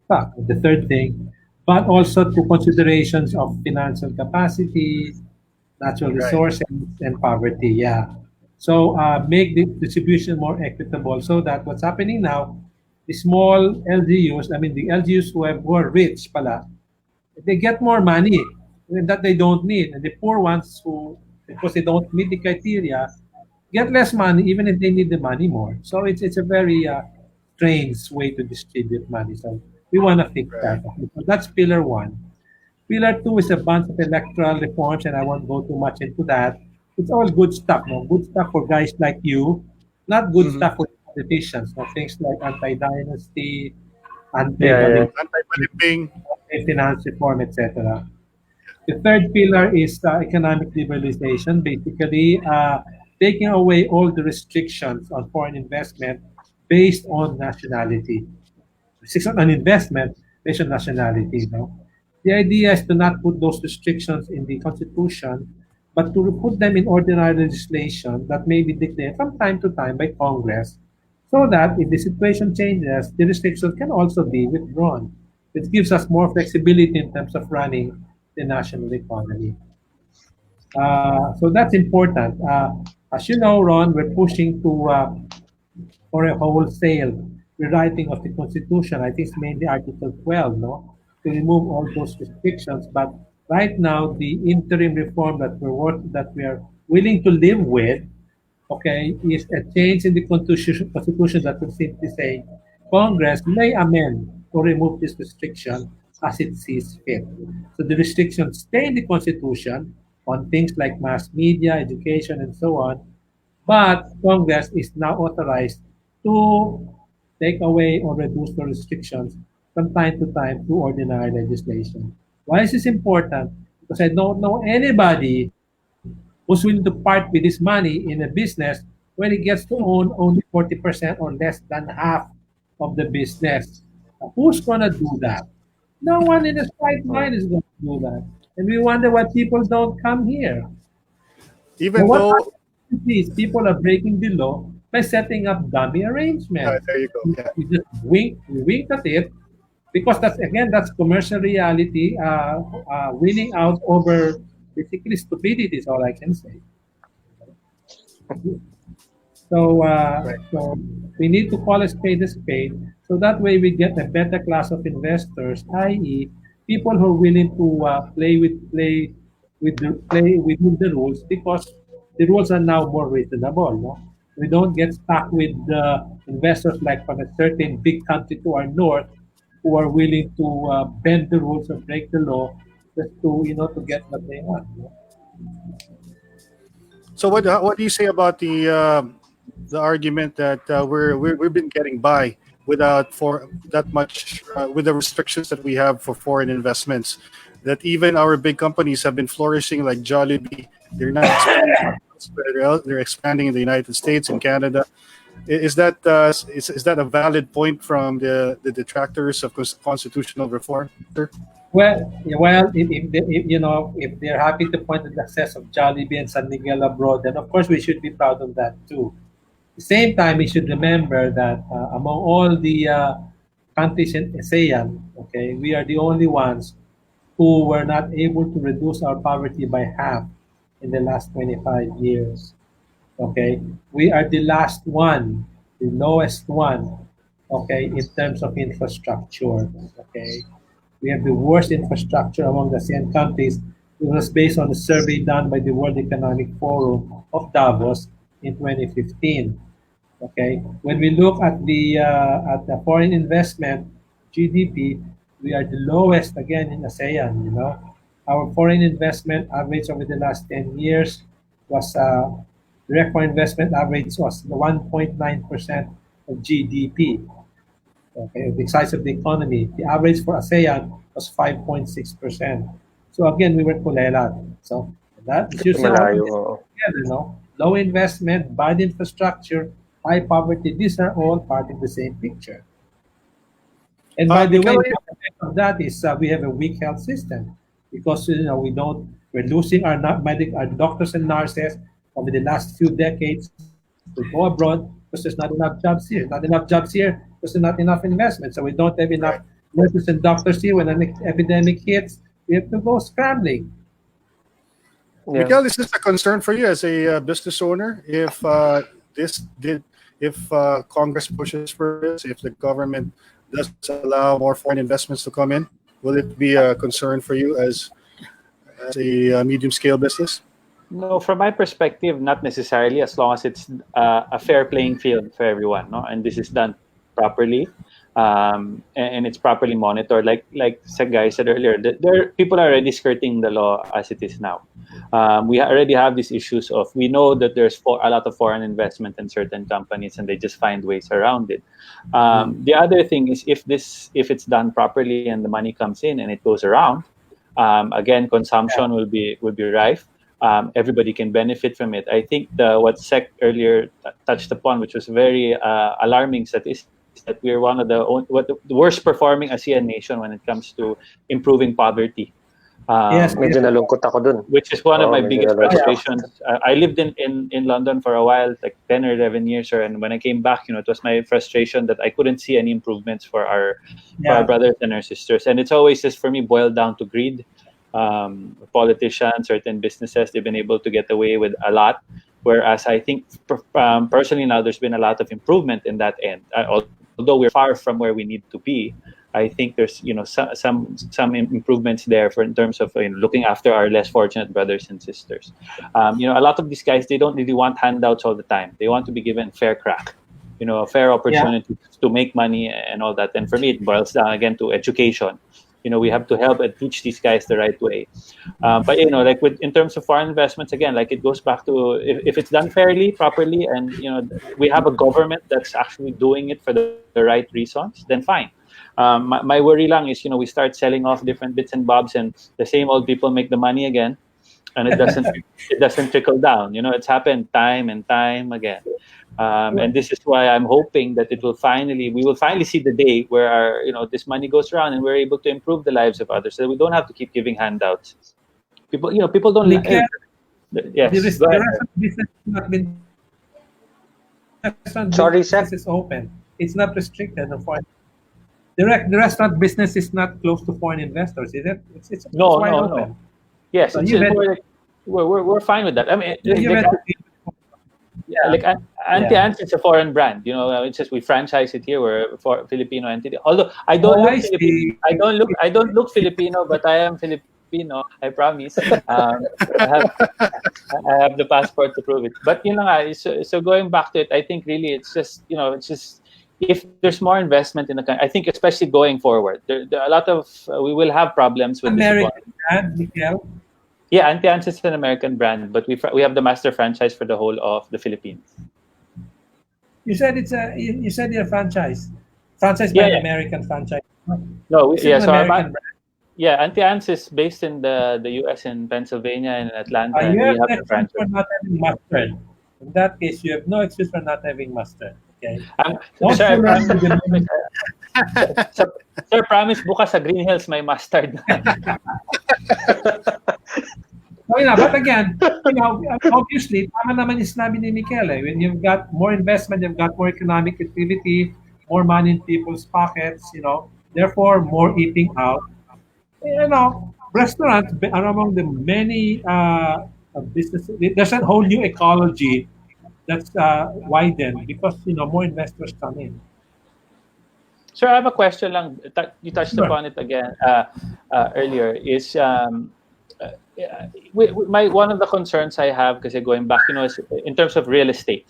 the third thing, but also to considerations of financial capacity, natural resources, and poverty. Yeah. So make the distribution more equitable, so that what's happening now, the small LGUs, I mean the LGUs who are rich, they get more money that they don't need, and the poor ones who, because they don't meet the criteria, get less money even if they need the money more. So it's a very strange way to distribute money. So we want to fix that. So that's pillar one. Pillar two is a bunch of electoral reforms, and I won't go too much into that. It's all good stuff, no? Good stuff for guys like you, not good stuff for politicians. No? Things like anti-dynasty, anti-finance reform, etc. The third pillar is economic liberalization, basically taking away all the restrictions on foreign investment based on nationality. Restriction on investment based on nationality. No? The idea is to not put those restrictions in the Constitution, but to put them in ordinary legislation that may be declared from time to time by Congress, so that if the situation changes, the restrictions can also be withdrawn. It gives us more flexibility in terms of running the national economy. So that's important. As you know, Ron, we're pushing to for a wholesale rewriting of the Constitution. I think it's mainly Article 12, no, to remove all those restrictions. But right now, the interim reform that we are willing to live with, okay, is a change in the Constitution that will simply say Congress may amend or remove this restriction as it sees fit. So the restrictions stay in the Constitution on things like mass media, education, and so on, but Congress is now authorized to take away or reduce the restrictions from time to time through ordinary legislation. Why is this important? Because I don't know anybody who's willing to part with his money in a business when he gets to own only 40% or less than half of the business. Who's going to do that? No one in his right mind is going to do that. And we wonder why people don't come here. Even What though, these people are breaking the law by setting up dummy arrangements. there you go. Yeah. We wink at it because that's commercial reality winning out over basically stupidity is all I can say. So we need to call a spade, so that way we get a better class of investors, i.e., people who are willing to play within the rules because the rules are now more reasonable. No? We don't get stuck with investors like from a certain big country to our north who are willing to bend the rules or break the law just to get what they want. No? So what do you say about the argument that we've been getting by without for that much with the restrictions that we have for foreign investments, that even our big companies have been flourishing like Jollibee, they're not expanding elsewhere else, they're expanding in the United States and Canada. Is that a valid point from the detractors of constitutional reform, sir? Well, if they're happy to point to the success of Jollibee and San Miguel abroad, then of course we should be proud of that too. At the same time, we should remember that among all the countries in ASEAN, okay, we are the only ones who were not able to reduce our poverty by half in the last 25 years. Okay, we are the last one, the lowest one, okay, in terms of infrastructure. Okay, we have the worst infrastructure among the ASEAN countries. It was based on a survey done by the World Economic Forum of Davos in 2015. Okay, when we look at the foreign investment GDP, we are the lowest again in ASEAN. Our foreign investment average over the last 10 years was direct foreign investment average was 1.9% of GDP. Okay, the size of the economy. The average for ASEAN was 5.6%. So again, we were kulelat. So that is low investment, bad infrastructure, high poverty. These are all part of the same picture. And by the way, the effect of that is we have a weak health system because we're losing our doctors and nurses over the last few decades to go abroad because there's not enough jobs here. Not enough jobs here because there's not enough investment. So we don't have enough nurses and doctors here. When an epidemic hits, we have to go scrambling. Yeah. Miguel, is this a concern for you as a business owner? If Congress pushes for this, if the government doesn't allow more foreign investments to come in, will it be a concern for you as a medium-scale business? No, from my perspective, not necessarily, as long as it's a fair playing field for everyone, no? And this is done properly, and it's properly monitored. Like Gary said earlier, people are already skirting the law as it is now. We already have these issues of, we know that there's a lot of foreign investment in certain companies, and they just find ways around it. The other thing is, if it's done properly and the money comes in and it goes around, again, consumption will be rife. Everybody can benefit from it. I think what Sec earlier touched upon, which was very alarming statistics, that we're one of the worst performing ASEAN nation when it comes to improving poverty. Yes, medyo nalungkot ako dun. Which is one of my biggest frustrations. I lived in London for a while, like 10 or 11 years, and when I came back, it was my frustration that I couldn't see any improvements for our brothers and our sisters. And it's always just, for me, boiled down to greed. Politicians, certain businesses, they've been able to get away with a lot, whereas I think personally now there's been a lot of improvement in that end. Although we're far from where we need to be, I think there's some improvements there in terms of looking after our less fortunate brothers and sisters. A lot of these guys, they don't really want handouts all the time. They want to be given fair crack, a fair opportunity to make money and all that. And for me, it boils down again to education. We have to help and teach these guys the right way. But in terms of foreign investments, again, it goes back to if it's done fairly, properly, and we have a government that's actually doing it for the right reasons, then fine. My worry lang is, we start selling off different bits and bobs, and the same old people make the money again, and it doesn't trickle down. It's happened time and time again. And this is why I'm hoping that we will finally see the day where this money goes around and we're able to improve the lives of others, so that we don't have to keep giving handouts. People don't like. Yes. The restaurant business has not been. Sorry, sir. Business is open. It's not restricted. The restaurant business is not closed to foreign investors, is it? It's wide open. No. Yes, So we're fine with that. I mean, Anti-Ants is a foreign brand. It's just we franchise it here. We're for Filipino entity. Although I don't look Filipino, but I am Filipino. I promise. I have the passport to prove it. But so going back to it, I think really it's just if there's more investment in the country, I think especially going forward, there a lot of we will have problems with American brand, Miguel. Yeah, Anti-Ants is an American brand, but we have the master franchise for the whole of the Philippines. You said you said you're franchise by an American franchise. No, American brand. Anti-Ants is based in the US, in Pennsylvania and in Atlanta. You and have we no have the excuse franchise. for not having mustard. In that case, you have no excuse for not having mustard. Okay. Sir, promise bukas sa Green Hills may mustard. But again, obviously, tama naman yung sinabi ni Mikel. When you've got more investment, you've got more economic activity, more money in people's pockets, therefore more eating out. Restaurants are among the many businesses. There's a whole new ecology that's widened because more investors come in. Sir, I have a question lang. You touched upon it again earlier. Is one of the concerns I have, kasi going back, is in terms of real estate.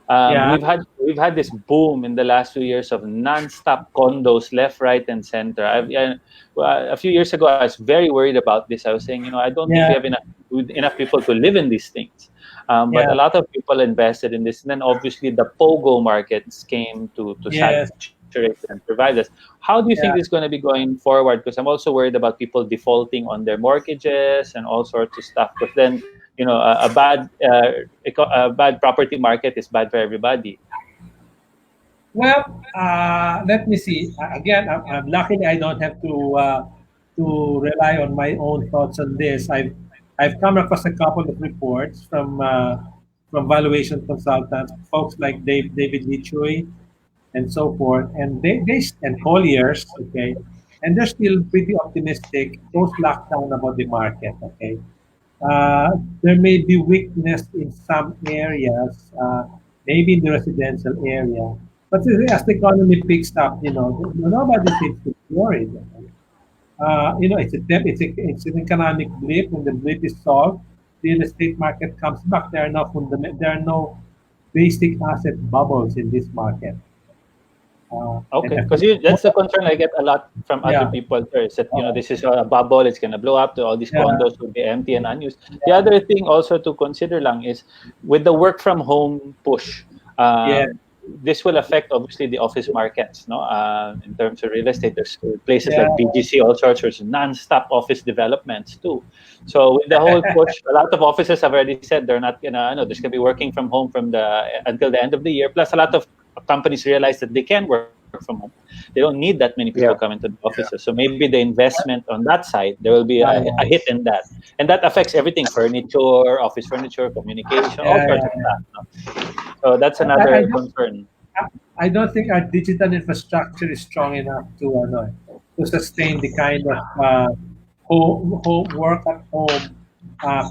We've had this boom in the last few years of non-stop condos left, right, and center. A few years ago, I was very worried about this. I was saying, I don't think we have enough people to live in these things. But a lot of people invested in this, and then obviously the POGO markets came to saturate and provide us. How do you think this is going to be going forward? Because I'm also worried about people defaulting on their mortgages and all sorts of stuff. But then, a bad property market is bad for everybody. Well, let me see. Again, I'm luckily I don't have to rely on my own thoughts on this. I've come across a couple of reports from valuation consultants, folks like David Lichoy and so forth, and they and Colliers, okay, and they're still pretty optimistic post-lockdown about the market, okay. There may be weakness in some areas, maybe in the residential area, but as the economy picks up, nobody seems to be worried. It's an economic blip. When the blip is solved, the real estate market comes back. There are no basic asset bubbles in this market. Okay, because that's the concern I get a lot from other people. Is that this is a bubble, it's going to blow up, all these condos will be empty and unused. The other thing also to consider lang is with the work from home push. This will affect obviously the office markets, in terms of real estate. There's places like BGC, all sorts of non-stop office developments too. So with the whole push, a lot of offices have already said they're not gonna. There's gonna be working from home until the end of the year. Plus, a lot of companies realize that they can work from home. They don't need that many people coming to the offices. So maybe the investment on that side, there will be a hit in that, and that affects everything: furniture, office furniture, communication, all sorts of stuff. So that's another concern. I don't think our digital infrastructure is strong enough to sustain the kind of work at home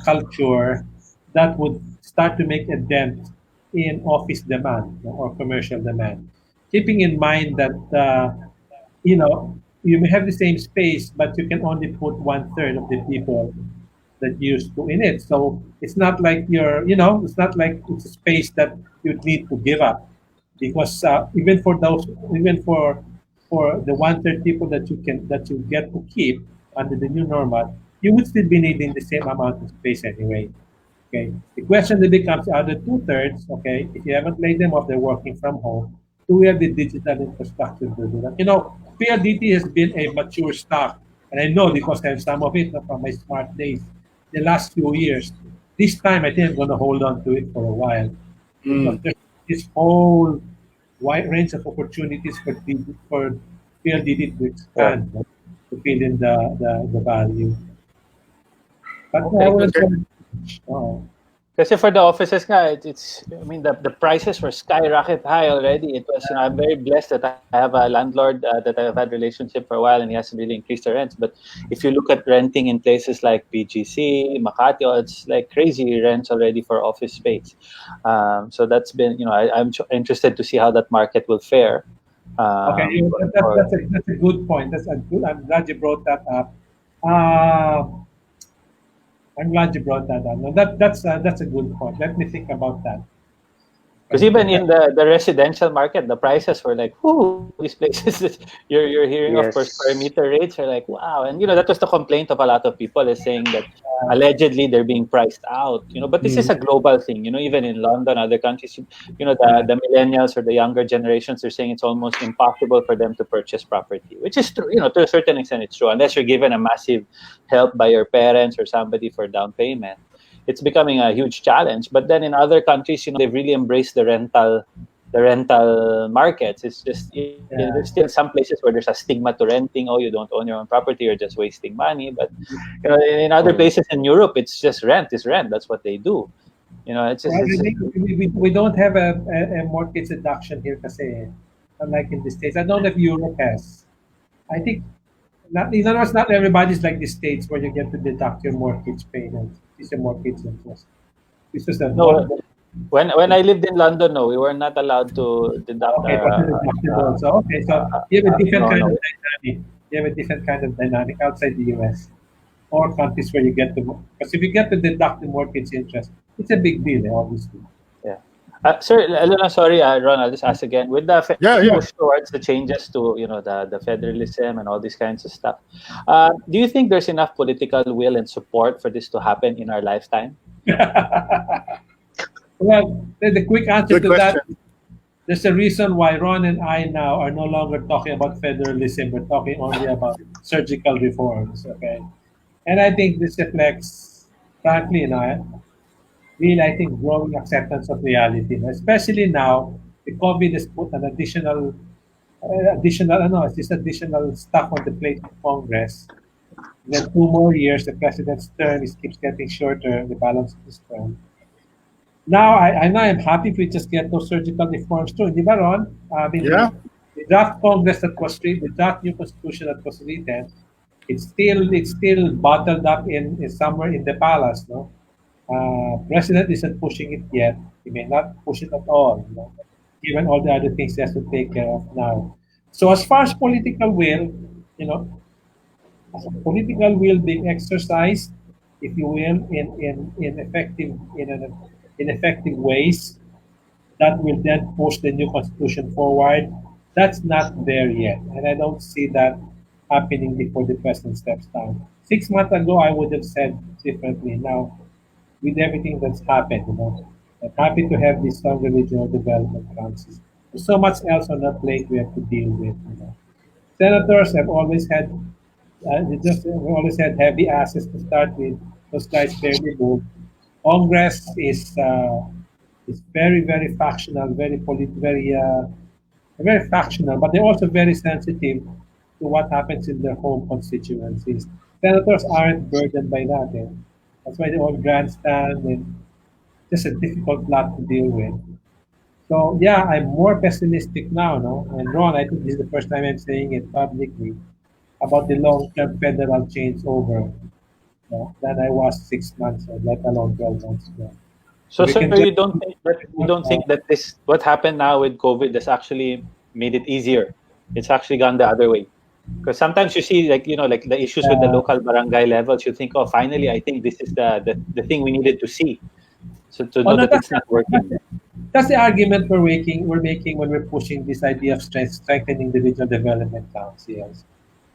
culture that would start to make a dent in office demand or commercial demand. Keeping in mind that you may have the same space, but you can only put 1/3 of the people that used to in it. So it's not like it's not like it's a space that you need to give up, because even for the 1/3 people that you get to keep under the new normal, you would still be needing the same amount of space anyway. Okay. The question then becomes, the other 2/3, okay, if you haven't laid them off, they're working from home. Do we have the digital infrastructure to do that? PLDT has been a mature stock, and I know because I have some of it from my smart days the last few years. This time, I think I'm going to hold on to it for a while because there's this whole wide range of opportunities for PLDT to expand, to fill in the value. But I wouldn't. Kasi for the offices nga, I mean, the prices were skyrocket high already. It was, I'm very blessed that I have a landlord that I've had relationship for a while, and he hasn't really increased the rents. But if you look at renting in places like PGC, Makati, it's like crazy rents already for office space. So that's been, I'm interested to see how that market will fare. Okay, that's a good point. I'm glad you brought that up. I'm glad you brought that up. No, that's a good point. Let me think about that. Because even in the residential market, the prices were like, whoo, these places you're hearing of per square meter rates are like, wow. And that was the complaint of a lot of people, is saying that allegedly they're being priced out. But this is a global thing. Even in London, other countries, the millennials or the younger generations are saying it's almost impossible for them to purchase property, which is true. To a certain extent, it's true, unless you're given a massive help by your parents or somebody for down payment. It's becoming a huge challenge. But then in other countries, they've really embraced the rental markets. It's just there's still some places where there's a stigma to renting. Oh, you don't own your own property, you're just wasting money. But in other places in Europe, it's just rent is rent. That's what they do. It's just, we don't have a mortgage deduction here, kasi unlike in the States. I don't know if Europe has. I think not everybody's like the States where you get to deduct your mortgage payment. It's a mortgage interest. This was when I lived in London, no, we were not allowed to deduct. Okay, so you have a different kind of dynamic. You have a different kind of dynamic outside the US or countries where you get to, because if you get to deduct the mortgage interest, it's a big deal, obviously. Yeah. Sir, sorry, Ron, I'll just ask again. With the push towards the changes to the federalism and all these kinds of stuff, do you think there's enough political will and support for this to happen in our lifetime? Well, the quick answer to that, there's a reason why Ron and I now are no longer talking about federalism. We're talking only about surgical reforms. Okay, and I think this reflects, frankly, really, I think, growing acceptance of reality, especially now. The COVID has put an additional stuff on the plate of Congress. Then 2 more years, the president's term keeps getting shorter, the balance of his term. Now, I'm happy if we just get those surgical reforms too. Di ba, Ron? The draft Congress that was written, the draft new constitution that was written, it's still bottled up in somewhere in the palace, no? President isn't pushing it yet. He may not push it at all, given all the other things he has to take care of now. So as far as political will, political will being exercised, if you will, in effective ways, that will then push the new constitution forward. That's not there yet, and I don't see that happening before the president steps down. 6 months ago, I would have said differently. Now, with everything that's happened, I'm happy to have these stronger regional development councils. There's so much else on our plate we have to deal with. Senators have always had heavy assets to start with. Those guys barely move. Congress is very, very factional, very factional, but they're also very sensitive to what happens in their home constituencies. Senators aren't burdened by that. That's why they all grandstand, and just a difficult lot to deal with. So yeah, I'm more pessimistic now, And Ron, I think this is the first time I'm saying it publicly about the long-term federal changeover than I was 6 months or let alone 12 months ago. So, sir, you don't think that this what happened now with COVID has actually made it easier? It's actually gone the other way. Because sometimes you see, like the issues with the local barangay levels, you think, oh, finally, I think this is the thing we needed to see. So to know that it's not working. That's the argument we're making when we're pushing this idea of strengthening the regional development councils.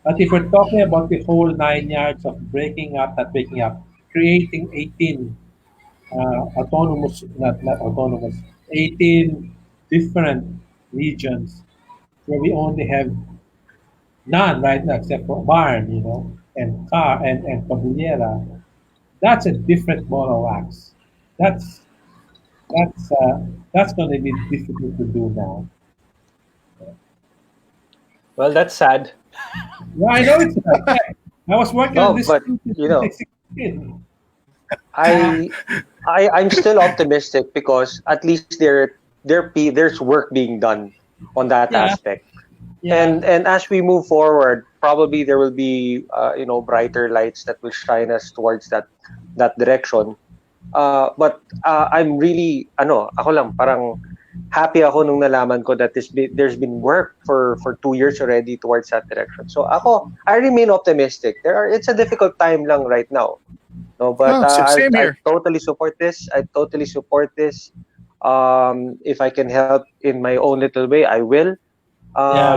But if we're talking about the whole 9 yards of creating 18 not 18 different regions where we only have None right now except for barn, and car and pabulera. That's a different moral wax. That's that's uh, that's going to be difficult to do now. Well, that's sad. Yeah, I know it's like I was working on No, this but since you know, 2016. I'm still optimistic because at least there's work being done on that Yeah. aspect. Yeah. And as we move forward, probably there will be brighter lights that will shine us towards that direction. But I'm really ako lang parang happy ako nung nalaman ko that there's been work for 2 years already towards that direction. So I remain optimistic. It's a difficult time lang right now. No, but same I here. totally support this. I totally support this. If I can help in my own little way, I will.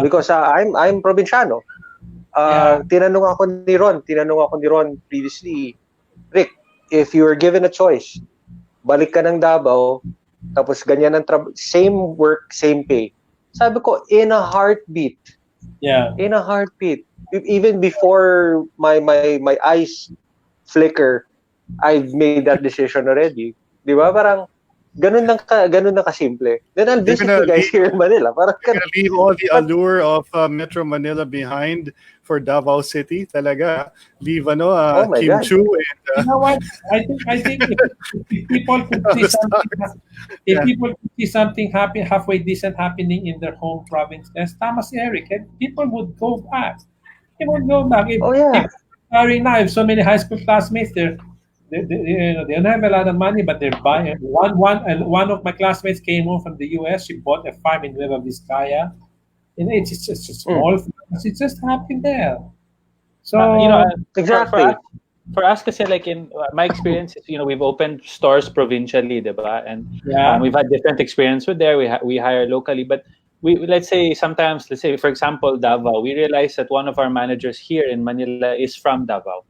Because I'm probinsyano. Tinanong ako ni Ron previously, Rick, if you were given a choice, balik ka ng Davao, tapos ganyan ang same work, same pay. Sabi ko, in a heartbeat. Yeah. In a heartbeat. Even before my eyes flicker, I've made that decision already. Di ba? Parang ganun na kasimple. Then I'll visit you guys here in Manila. Parang you're gonna leave all the allure of Metro Manila behind for Davao City. Talaga. Leave Oh my Kim God. Chu and You know what? I think if people could see something, people could see something halfway decent happening in their home province, as Thomas Eric, and people would go back. They would go back. Now, if so many high school classmates, they don't have a lot of money, but they're buying. One of my classmates came home from the U.S. She bought a farm in Nueva Vizcaya. It's just a small farm. It's just happy there. So exactly. For us, kasi like in my experience, we've opened stores provincially, diba? And we've had different experience with there. We hire locally, but let's say for example Davao, we realized that one of our managers here in Manila is from Davao.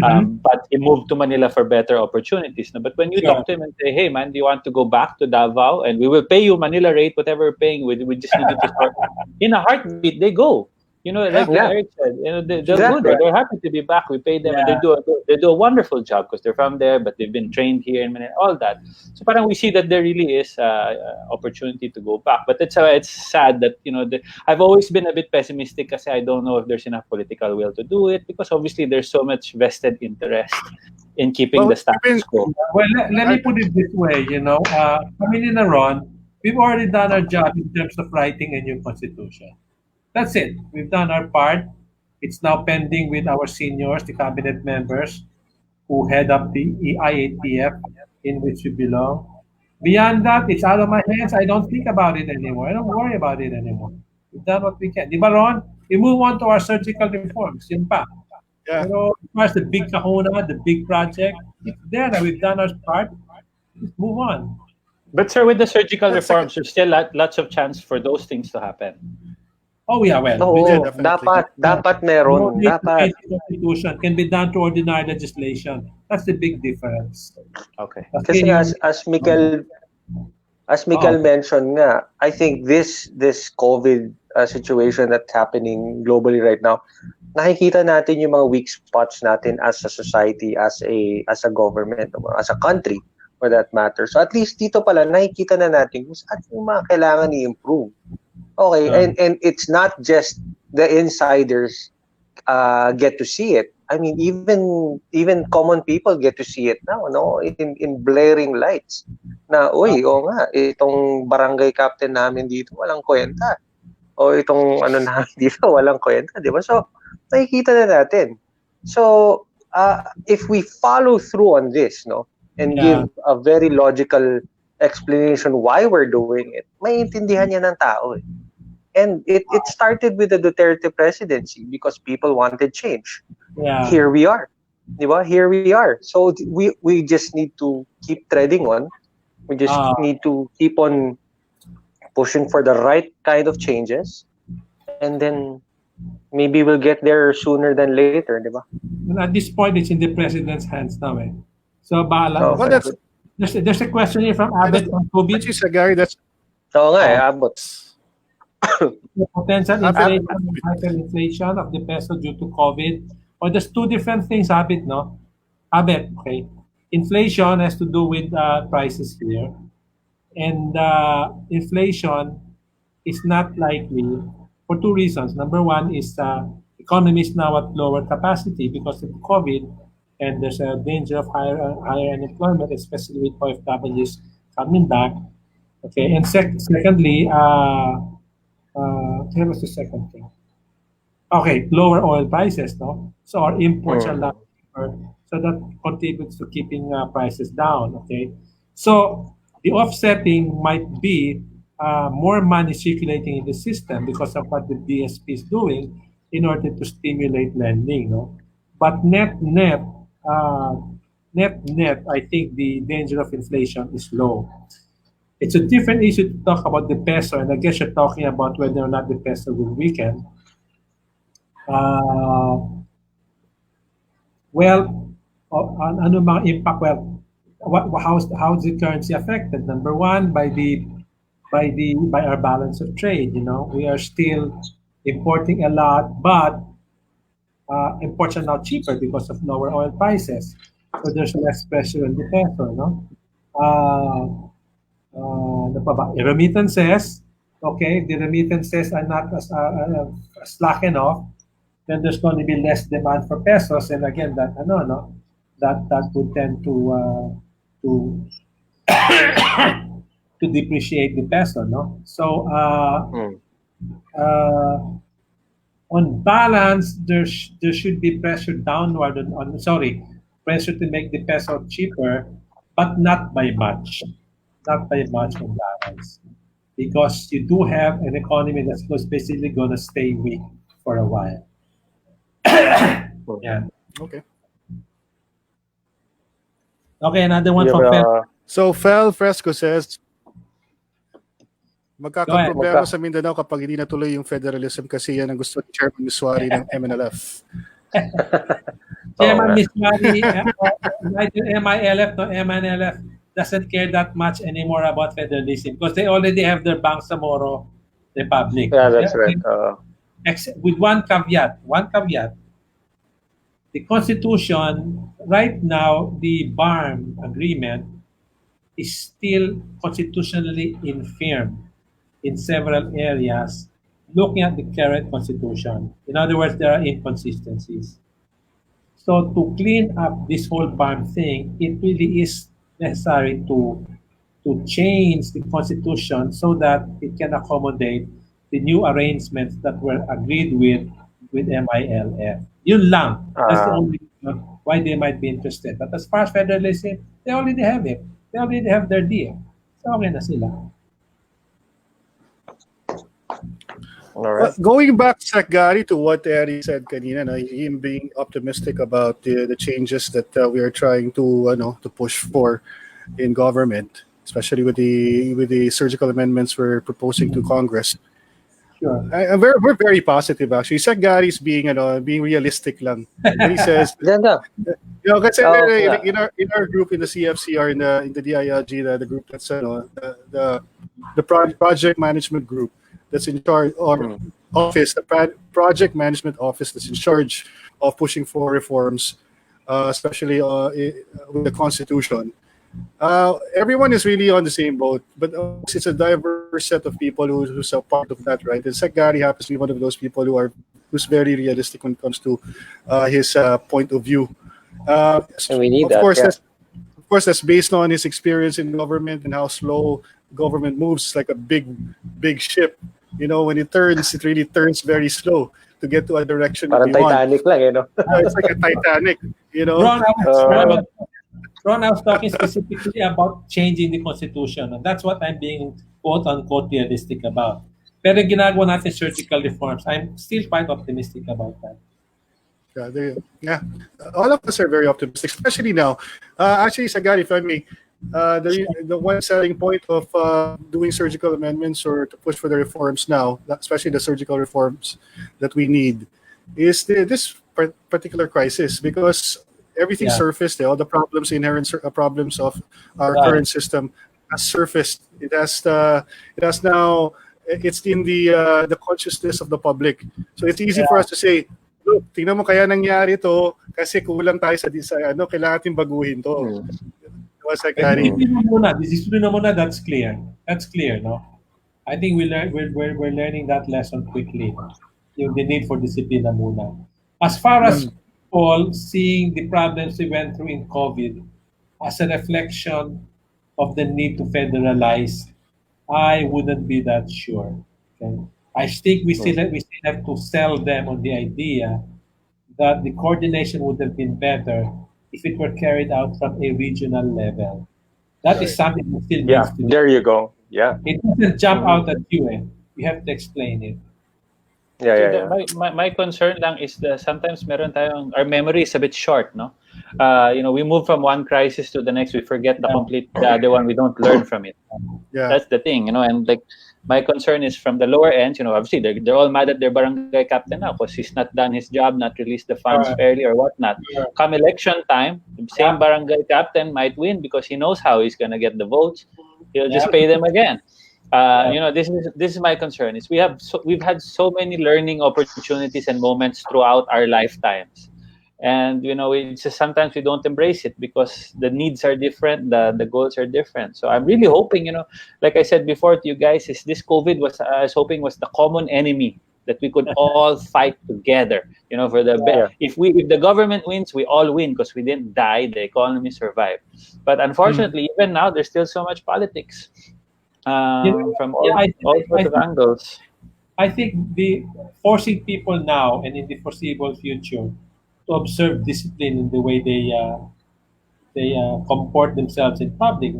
But he moved to Manila for better opportunities. No? But when you talk to him and say, hey man, do you want to go back to Davao? And we will pay you Manila rate, whatever we're paying, we just need you to start. In a heartbeat, they go. Like Eric said, they're good. They're happy to be back. We pay them, and they do a wonderful job because they're from there, but they've been trained here in Manila, all that. So, parang we see that there really is opportunity to go back. But it's sad that I've always been a bit pessimistic because I don't know if there's enough political will to do it, because obviously there's so much vested interest in keeping the status quo. Well, let me put it this way. Coming in Ron, we've already done our job in terms of writing a new constitution. That's it. We've done our part. It's now pending with our seniors, the cabinet members who head up the IATF in which we belong. Beyond that, it's out of my hands. I don't think about it anymore. I don't worry about it anymore. We've done what we can. Di ba, Ron? We move on to our surgical reforms. Yun pa. Yeah. As far as the big kahuna, the big project, it's there that we've done our part. Let's move on. But sir, with the surgical reforms, there's still lots of chance for those things to happen. Oh yeah, well. Dapat meron. Dapat. Constitution can be done through ordinary legislation. That's the big difference. Okay. Kasi as Mikel mentioned nga, I think this COVID situation that's happening globally right now, nakikita natin yung mga weak spots natin as a society, as a government, as a country for that matter. So at least dito pala nakikita na natin kung saan yung mga kailangan i-improve. Okay, and it's not just the insiders get to see it. I mean, even common people get to see it now, no? In blaring lights. Na, nga, itong barangay captain namin dito, walang kwenta. O itong namin dito, walang kwenta, di ba? So, nakikita na natin. So, if we follow through on this, no, and give a very logical explanation why we're doing it, maiintindihan niya ng tao. And it started with the Duterte presidency because people wanted change. Yeah. Here we are. Diba? Here we are. So we just need to keep treading on. We just need to keep on pushing for the right kind of changes. And then maybe we'll get there sooner than later. Diba? And at this point, it's in the president's hands now. So, bahala. Well, There's a question here from Abed on COVID. Gary, that's Oo nga, Abot. The potential inflation and hyperinflation of the peso due to COVID. Or there's two different things, Habit, no? Habit, okay. Inflation has to do with prices here. And inflation is not likely for two reasons. Number one is economies now at lower capacity because of COVID, and there's a danger of higher unemployment, especially with OFWs coming back. Okay, and secondly, what was the second thing? Okay, lower oil prices, no? So our imports are not cheaper, so that contributes to keeping prices down. Okay, so the offsetting might be more money circulating in the system because of what the DSP is doing in order to stimulate lending, no? But net, I think the danger of inflation is low. It's a different issue to talk about the peso, and I guess you're talking about whether or not the peso will weaken. Well, ano mga impact? Well, how's the currency affected? Number one, by our balance of trade. You know, we are still importing a lot, but imports are now cheaper because of lower oil prices. So there's less pressure on the peso, no? Remittances, okay, if the remittances are not slacken off, then there's going to be less demand for pesos, and again, that would tend to to depreciate the peso, no? So on balance, there should be pressure downward pressure to make the peso cheaper, but not by much. Not by much on balance, because you do have an economy that's basically going to stay weak for a while. Yeah. Okay. Okay, another one from Fel. So Fel Fresco says, magkakaproblema sa Mindanao kapag hindi natuloy yung federalism kasi yan ang gusto ni Chairman Miswari ng MNLF. Chairman Miswari, neither MILF nor MNLF doesn't care that much anymore about federalism because they already have their Bangsamoro Republic. Yeah, that's right. With one caveat. The Constitution, right now, the BARM agreement is still constitutionally infirm in several areas, looking at the current Constitution. In other words, there are inconsistencies. So to clean up this whole BARM thing, it really is necessary to change the Constitution so that it can accommodate the new arrangements that were agreed with MILF. Yun lang. That's the only reason why they might be interested. But as far as federalism, they already have it. They already have their deal. So okay na sila. All right. Going back, Sec Gary, to what Eddie said kanina, him being optimistic about the changes that we are trying to push for in government, especially with the surgical amendments we're proposing to Congress. Sure. We're very positive actually. Sec Gary is being realistic lang. When he says, kasi in our group in the CFCR in the DILG, the group that's the project management group that's in charge, or office, the project management office that's in charge of pushing for reforms, especially with the Constitution. Everyone is really on the same boat, but it's a diverse set of people who's a part of that, right? And Sec Gary happens to be one of those people who's very realistic when it comes to his point of view. And we need of course, that's based on his experience in government and how slow government moves. It's like a big ship. You know, when it really turns very slow to get to a direction. Parang Titanic lang, it's like a Titanic, Ron, I was talking specifically about changing the Constitution, and that's what I'm being quote-unquote realistic about. Pero ginagawa natin surgical reforms. I'm still quite optimistic about that. Yeah, all of us are very optimistic, especially now. Actually, Sagari, if I may, the one selling point of doing surgical amendments or to push for the reforms now, especially the surgical reforms that we need, is this particular crisis, because everything surfaced. All the problems, inherent problems of our current system has surfaced. It has now it's in the consciousness of the public. So it's easy for us to say, look, tingnan mo kaya nangyari to kasi kulang tayo sa ano, kailangan natin baguhin to. Secretary. Discipline muna, that's clear. That's clear, no? I think we're learning that lesson quickly. The need for discipline muna. As far as people seeing the problems we went through in COVID as a reflection of the need to federalize, I wouldn't be that sure. Okay? I think we still have to sell them on the idea that the coordination would have been better if it were carried out from a regional level. That is something that still needs to be. There you go. Yeah. It doesn't jump out at you. You have to explain it. My concern lang is that sometimes meron tayong, our memory is a bit short, no? We move from one crisis to the next, we forget the other one, we don't learn from it. That's the thing, and like my concern is from the lower end, obviously they're all mad at their barangay captain now because he's not done his job, not released the funds fairly or whatnot. Come election time, the same barangay captain might win because he knows how he's gonna get the votes. He'll just pay them again. This is my concern. Is we've had so many learning opportunities and moments throughout our lifetimes, and it's just sometimes we don't embrace it because the needs are different, the goals are different. So I'm really hoping, like I said before to you guys, is this COVID I was hoping was the common enemy that we could all fight together. For the if the government wins, we all win because we didn't die, the economy survived. But unfortunately, even now, there's still so much politics. From all sorts of angles. I think the forcing people now and in the foreseeable future to observe discipline in the way they comport themselves in public,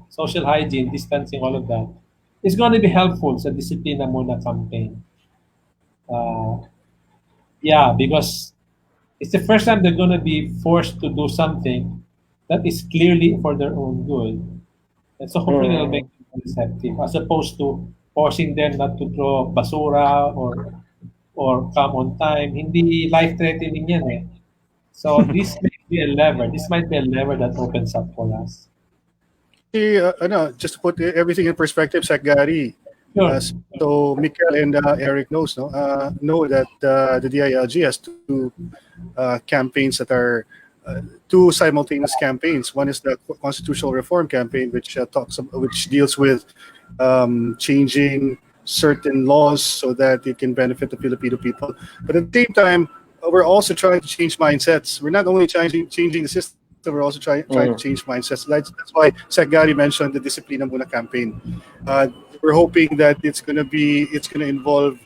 social hygiene, distancing, all of that, is going to be helpful sa Disiplina Muna campaign. Because it's the first time they're going to be forced to do something that is clearly for their own good. And so hopefully it'll make them receptive, as opposed to forcing them not to throw basura or come on time. Hindi life-threatening yan eh. So this might be a lever. This might be a lever that opens up for us. Just to put everything in perspective, Secretary. So Mikel and Eric know that the DILG has two campaigns that are two simultaneous campaigns. One is the constitutional reform campaign, which deals with changing certain laws so that it can benefit the Filipino people. But at the same time, we're also trying to change mindsets. We're not only changing the system, we're also trying to change mindsets. That's why Secretary mentioned the Disiplina Muna campaign. We're hoping that it's going to involve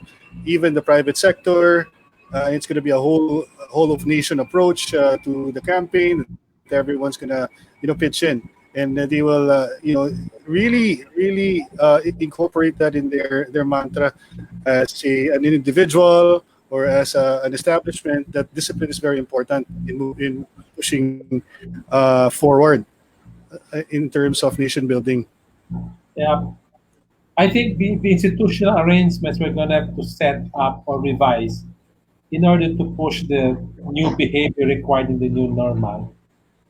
even the private sector. It's going to be a whole of nation approach to the campaign. Everyone's going to pitch in, and they will really incorporate that in their mantra as an individual or as an establishment, that discipline is very important in pushing forward in terms of nation building. Yeah, I think the institutional arrangements we're going to have to set up or revise in order to push the new behavior required in the new normal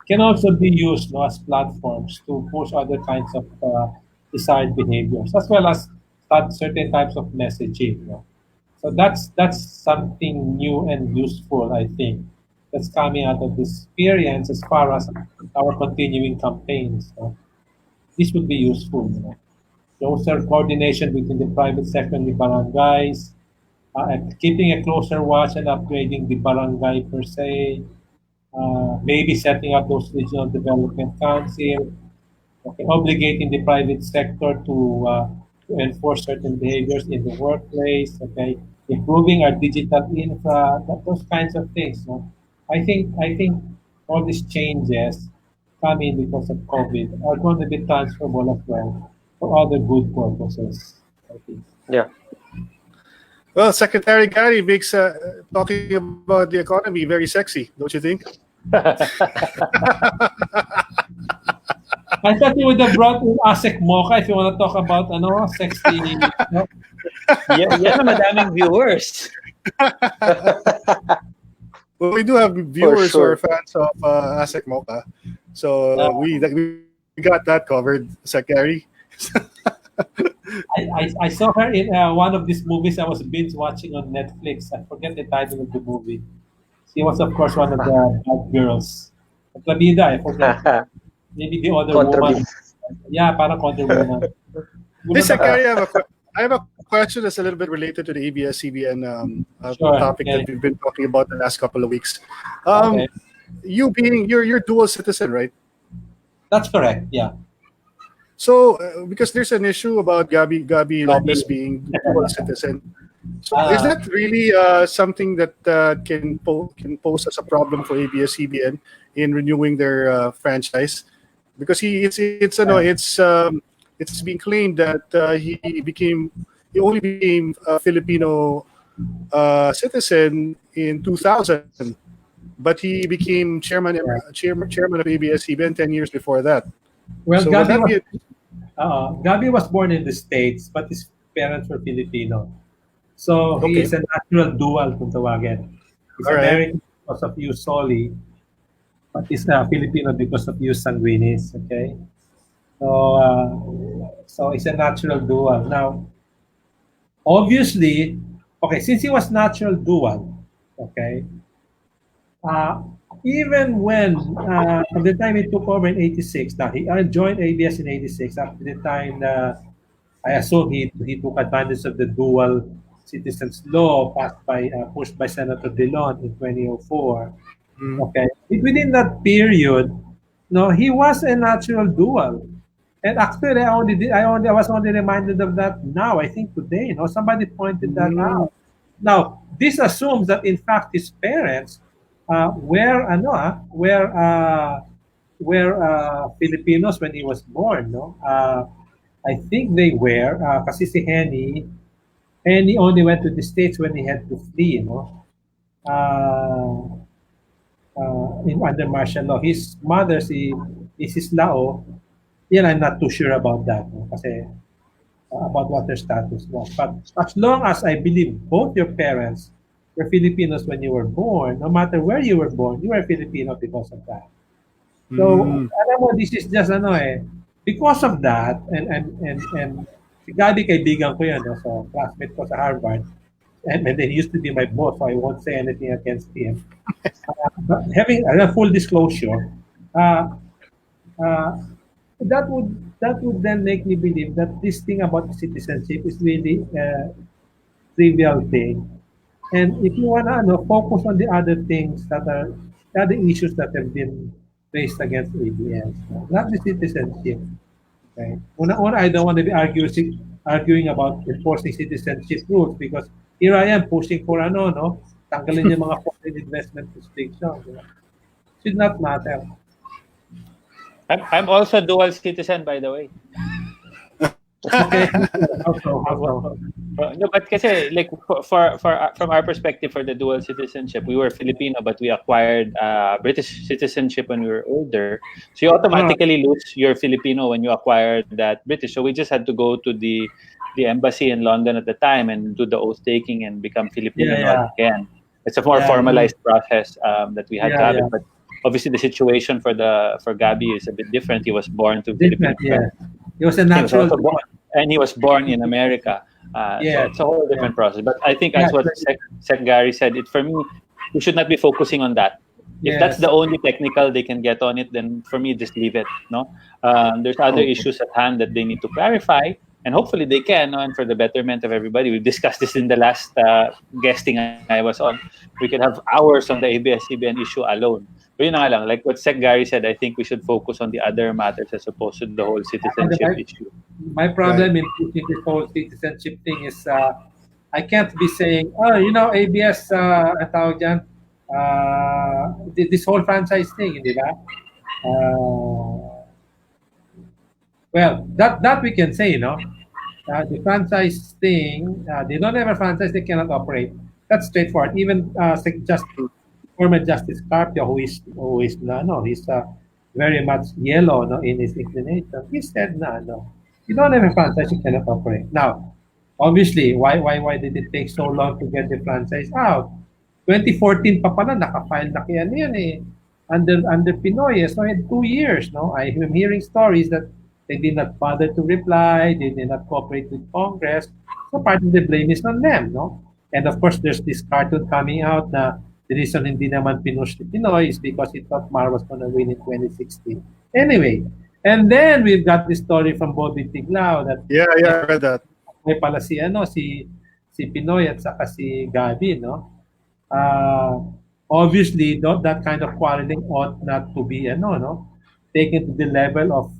can also be used as platforms to push other kinds of desired behaviors, as well as start certain types of messaging. So that's something new and useful, I think, that's coming out of this experience as far as our continuing campaigns. This would be useful. Closer coordination between the private sector and the barangays, keeping a closer watch and upgrading the barangay per se, maybe setting up those regional development council, obligating the private sector to enforce certain behaviors in the workplace, improving our digital infra, those kinds of things. I think all these changes coming because of COVID are going to be transferable as well for other good purposes, I think. Yeah. Well, Secretary Gary makes talking about the economy very sexy, don't you think? I thought you would have brought in Asek Mocha if you want to talk about sexy. Yeah, madaming viewers. Well, we do have viewers who are fans of Asek Mocha, so we got that covered, Secretary. I saw her in one of these movies I was binge watching on Netflix. I forget the title of the movie. She was, of course, one of the bad girls. Lamida, I forget. Maybe the other woman. Yeah, parang Wonder Woman. Listen, Gary, I have a question that's a little bit related to the ABS-CBN topic that we've been talking about the last couple of weeks. You being you're dual citizen, right? That's correct. Yeah. So, because there's an issue about Gabi Lopez being dual citizen, so is that really something that can pose as a problem for ABS-CBN in renewing their franchise? Because it's being claimed that he only became a Filipino citizen in 2000, but he became chairman of ABS-CBN 10 years before that. Well, so Gabi was born in the States, but his parents were Filipino. So he is a natural dual, kung tawagin. He's American because of ius soli, but he's Filipino because of ius sanguinis. Okay, so it's a natural dual. Now, obviously, since he was natural dual, even when from the time he took over in '86, now he joined ABS in '86. After the time, I assume he took advantage of the dual citizens law pushed by Senator Dillon in 2004. Within that period, he was a natural dual. And actually, I was only reminded of that now. I think today, somebody pointed that out. Now, this assumes that in fact his parents were Filipinos when he was born. I think they were. Kasi si Henny only went to the States when he had to flee. Under martial law, his mother, Mrs. Lao. I'm not too sure about that. Kasi about what their status was. But as long as I believe both your parents were Filipinos when you were born, no matter where you were born, you were Filipino because of that. So, alam mo, this is just because of that, and si Gabi kaibigan ko yan, so classmate ko sa Harvard, and then he used to be my boss, so I won't say anything against him. But having a full disclosure, that would then make me believe that this thing about citizenship is really a trivial thing. And if you want to focus on the other things that are the other issues that have been raised against ABS, not the citizenship. Okay. I don't want to be arguing about enforcing citizenship rules because here I am pushing for tanggalin yung mga foreign investment restrictions. Should not matter. I'm also a dual citizen, by the way. No, but kasi like from our perspective for the dual citizenship, we were Filipino, but we acquired British citizenship when we were older. So you automatically lose your Filipino when you acquired that British. So we just had to go to the embassy in London at the time and do the oath taking and become Filipino again. It's a more formalized process that we had to have it, but obviously the situation for Gabi is a bit different. He was born to Filipino. He was a natural and he was born in America. So it's a whole different process. But I think that's what Sec Gary said. For me, we should not be focusing on that. If that's the only technical they can get on it, then for me, just leave it. There's other issues at hand that they need to clarify, and hopefully they can. And for the betterment of everybody, we've discussed this in the last guesting I was on. We could have hours on the ABS-CBN issue alone. But like what Sec Gary said, I think we should focus on the other matters as opposed to the whole citizenship issue. My problem in pushing this whole citizenship thing is I can't be saying, ABS, this whole franchise thing, di ba? Well, that we can say, the franchise thing, they don't have a franchise, they cannot operate. That's straightforward. Even former Justice Carpio, who is he's very much yellow in his inclination. He said, no, you don't have a franchise, you cannot operate. Now, obviously, why did it take so long to get the franchise out? 2014 pa pala, naka-file na kaya under Pinoy. So in 2 years, I am hearing stories that They did not bother to reply. They did not cooperate with Congress. So part of the blame is on them, no? And of course, there's this cartoon coming out na the reason hindi naman pinush ni Pinoy is because he thought Mar was going to win in 2016. Anyway, and then we've got this story from Bobby Tiglao that I read that. may pala si Pinoy at saka si Gabi, no? Obviously, that kind of quarreling ought not to be, taken to the level of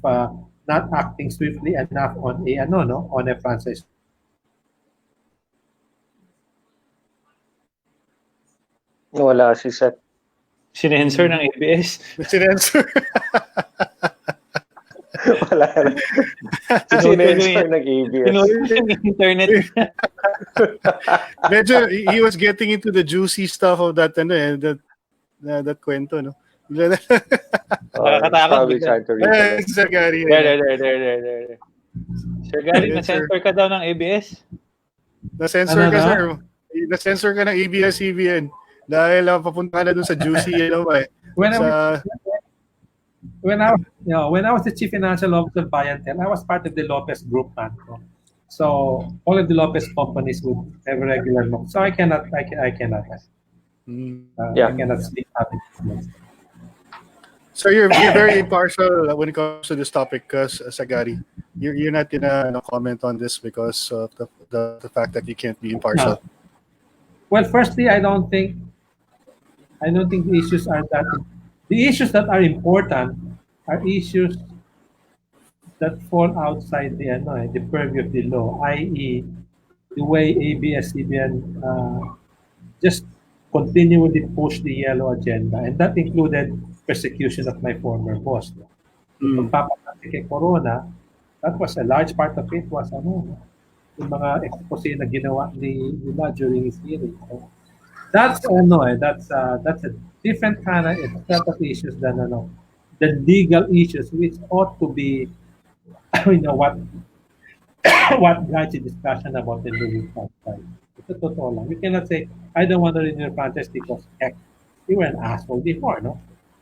not acting swiftly enough on a franchise. Wala si Seth. Sinensor ng ABS. Sinensor. Wala na. Sinensor ng ABS. Sinensor ng internet. Medyo, he was getting into the juicy stuff of that, that kwento, no? Nakakatakot. Sir Gary. There. Sir Gary, na-censor ka daw ng ABS? Na-censor ka, sir. Na-censor ka ng ABS-CBN. Dahil papunta ka na dun sa juicy, When I was the chief financial officer of Bayantel, I was part of the Lopez group, man. So all of the Lopez companies would have a regular look. So I cannot. I cannot sleep happy. So you're very impartial when it comes to this topic, because Sagari, you're not gonna comment on this because of the fact that you can't be impartial. No. Well, firstly, I don't think the issues are that. The issues that are important are issues that fall outside the purview of the law, i.e., the way ABS-CBN just continually push the yellow agenda, and that included persecution of my former boss. Pagpapatake kay Corona, that was a large part of it was yung mga expose na ginawa nila during his hearing. So, that's a different kind of set of issues than the legal issues, which ought to be what guides the discussion about the living franchise. Ito totoo lang. You cannot say, I don't want to renew your franchise because X, you were an asshole before, no?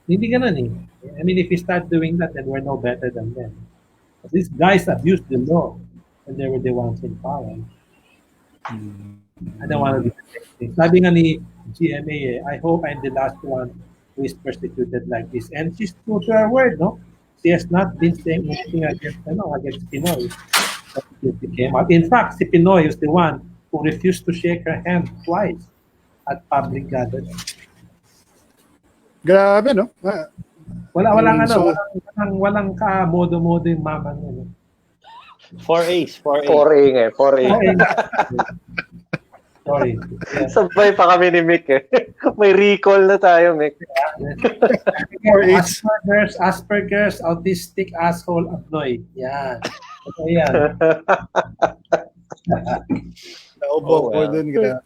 Hindi ganun eh. I mean, if we start doing that, then we're no better than them. But these guys abused the law and they were the ones in power. I don't want to be the sabi nga ni GMA, I hope I'm the last one who is persecuted like this. And she's true to her word, no? She has not been saying anything against Pinoy. She came out. In fact, si Pinoy is the one who refused to shake her hand twice at public gathering. Grabe, no? Walang ka-modo-modo yung mama niya. 4A's. 4A nga. 4A. Sorry. Yeah. Sabay pa kami ni Mick eh. May recall na tayo, Mick. Asperger's, autistic, asshole, abnoy. Yan. Ito yan. Naubo ko dun, grabe.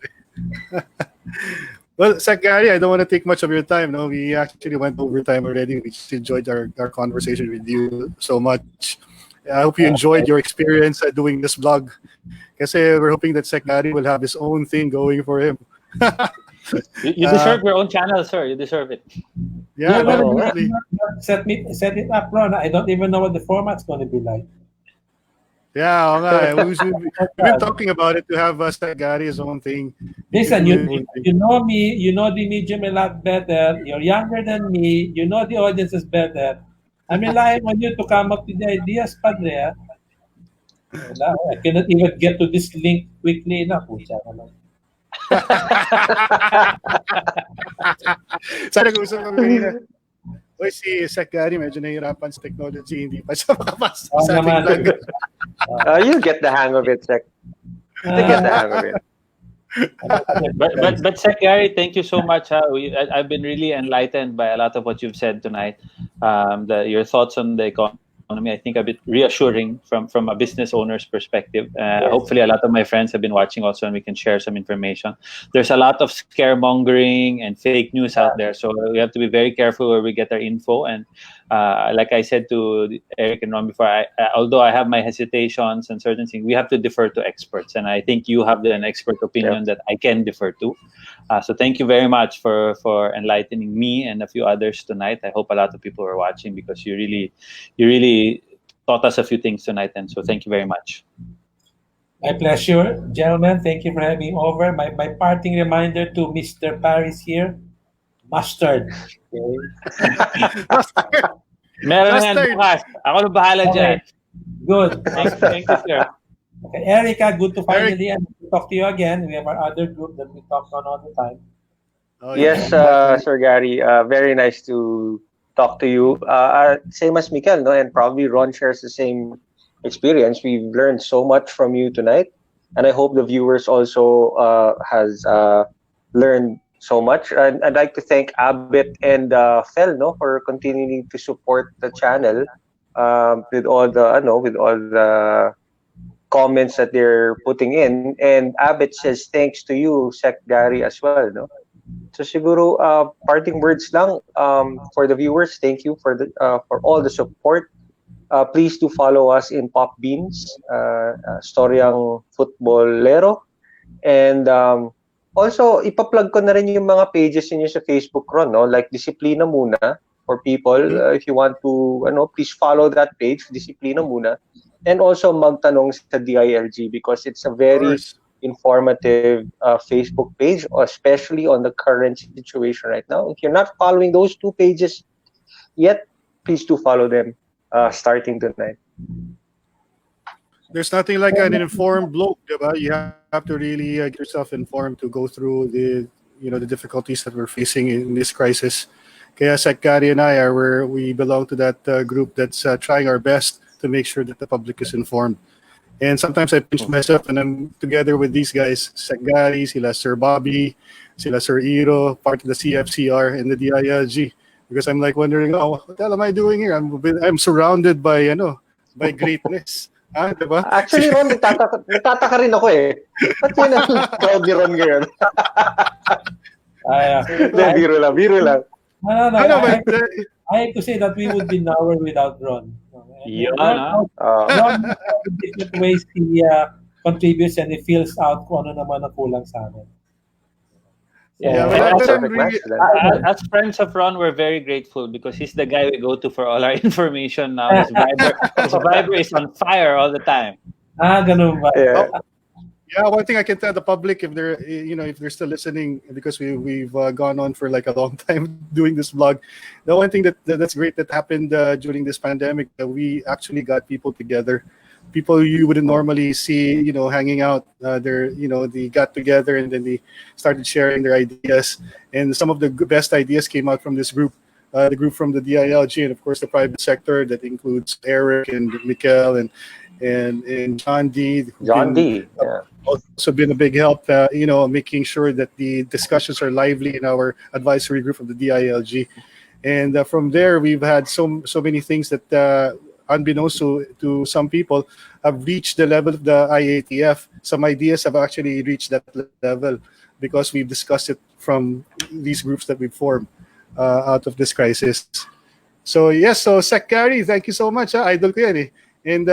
Well, Gary, I don't want to take much of your time. No, we actually went over time already. We just enjoyed our conversation with you so much. I hope you enjoyed your experience doing this vlog. Kasi we're hoping that Gary will have his own thing going for him. You deserve your own channel, sir. You deserve it. Yeah, definitely. Set it up, Ron. I don't even know what the format's going to be like. Yeah, okay. We've been talking about it to have Gary his own thing. Listen, you know me, you know the medium a lot better. You're younger than me. You know the audience is better. I'm relying on you to come up with the ideas, Padre. I cannot even get to this link quickly enough. Sana gusto ko kanina. Uy, si Gary medyo nahihirapan sa technology, hindi pa siya makapasok sa ating vlog. You get the hang of it, Sek. You get the hang of it. But Sek Gary, thank you so much. I've been really enlightened by a lot of what you've said tonight. Your thoughts on the economy, I think, a bit reassuring from a business owner's perspective. Hopefully, a lot of my friends have been watching also, and we can share some information. There's a lot of scaremongering and fake news out there, so we have to be very careful where we get our info. And like I said to Eric and Ron before, although I have my hesitations and certain things, we have to defer to experts. And I think you have an expert opinion that I can defer to. So thank you very much for enlightening me and a few others tonight. I hope a lot of people are watching because you really taught us a few things tonight. And so thank you very much. My pleasure, gentlemen. Thank you for having me over. My parting reminder to Mr. Paris here, mustard. Okay. Meron yan bukas. Ako na bahala dyan. Good. Thank you, sir. Okay, Erica, good to finally talk to you again. We have our other group that we talk on all the time. Yes, Sir Gary. Very nice to talk to you. Same as Mikel, no? And probably Ron shares the same experience. We've learned so much from you tonight, and I hope the viewers also has learned so much. And I'd like to thank Abit and Fel, no, for continuing to support the channel with all the comments that they're putting in. And Abit says thanks to you, Sec Gary, as well, no. So siguro parting words lang for the viewers. Thank you for all the support. Please do follow us in Pop Beans, Istoryang futBOLERO, and also ipa-plug ko na rin yung mga pages niyo sa Facebook, Ron, no? Like Disiplina Muna for people. If you want to, please follow that page, Disiplina Muna, and also Magtanong sa DILG because it's a very informative Facebook page, especially on the current situation right now. If you're not following those two pages yet, please do follow them starting tonight. There's nothing like an informed bloke, diba? You have to really get yourself informed to go through the difficulties that we're facing in this crisis. Kaya Sec Gary and I we belong to that group that's trying our best to make sure that the public is informed. And sometimes I pinch myself and I'm together with these guys, Sec Gary, sila Sir Bobby, sila Sir Iro, part of the CFCR and the DILG. Because I'm like wondering, what the hell am I doing here? I'm surrounded by greatness. Diba? Actually, Ron, nagtataka rin ako eh. Ba't yun ang crowd ni Ron ngayon? Biro lang. No, I have to say that we would be nowhere without Ron. Ron in different ways he contributes and he fills out kung ano naman ang kulang sa amin. As friends of Ron, we're very grateful because he's the guy we go to for all our information now. His Viber is on fire all the time. Ganun ba? Yeah, one thing I can tell the public if they're still listening, because we've gone on for like a long time doing this vlog. The one thing that's great that happened during this pandemic, that we actually got people together. People you wouldn't normally see, hanging out. They got together and then they started sharing their ideas. And some of the best ideas came out from this group, the group from the DILG and of course the private sector that includes Eric and Mikel and John D. Also been a big help, making sure that the discussions are lively in our advisory group of the DILG. And from there, we've had so many things that, unbeknownst to some people, have reached the level of the IATF. Some ideas have actually reached that level because we've discussed it from these groups that we've formed out of this crisis. So yes, Sec Gary, thank you so much. Idol ko yan eh. And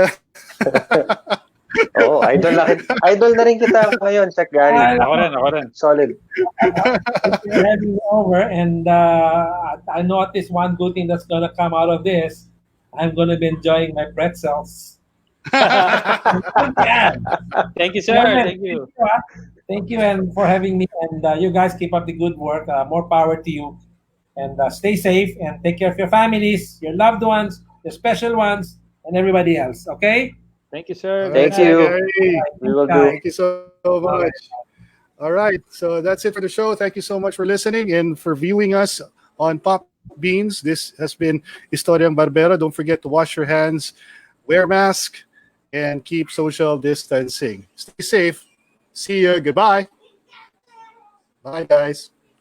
idol na rin kita ngayon, Sec Gary. Ako rin. Solid. You're having me over, and I know at least one good thing that's gonna come out of this. I'm gonna be enjoying my pretzels. Thank you, sir. Thank you. Thank you, and for having me. And you guys keep up the good work. More power to you. And stay safe and take care of your families, your loved ones, your special ones, and everybody else. Okay? Thank you, sir. Thank you. We will do. Thank you so much. All right. So that's it for the show. Thank you so much for listening and for viewing us on Pop Beans. This has been Istoryang Barbero. Don't forget to wash your hands, wear a mask, and keep social distancing. Stay safe. See you. Goodbye. Bye, guys.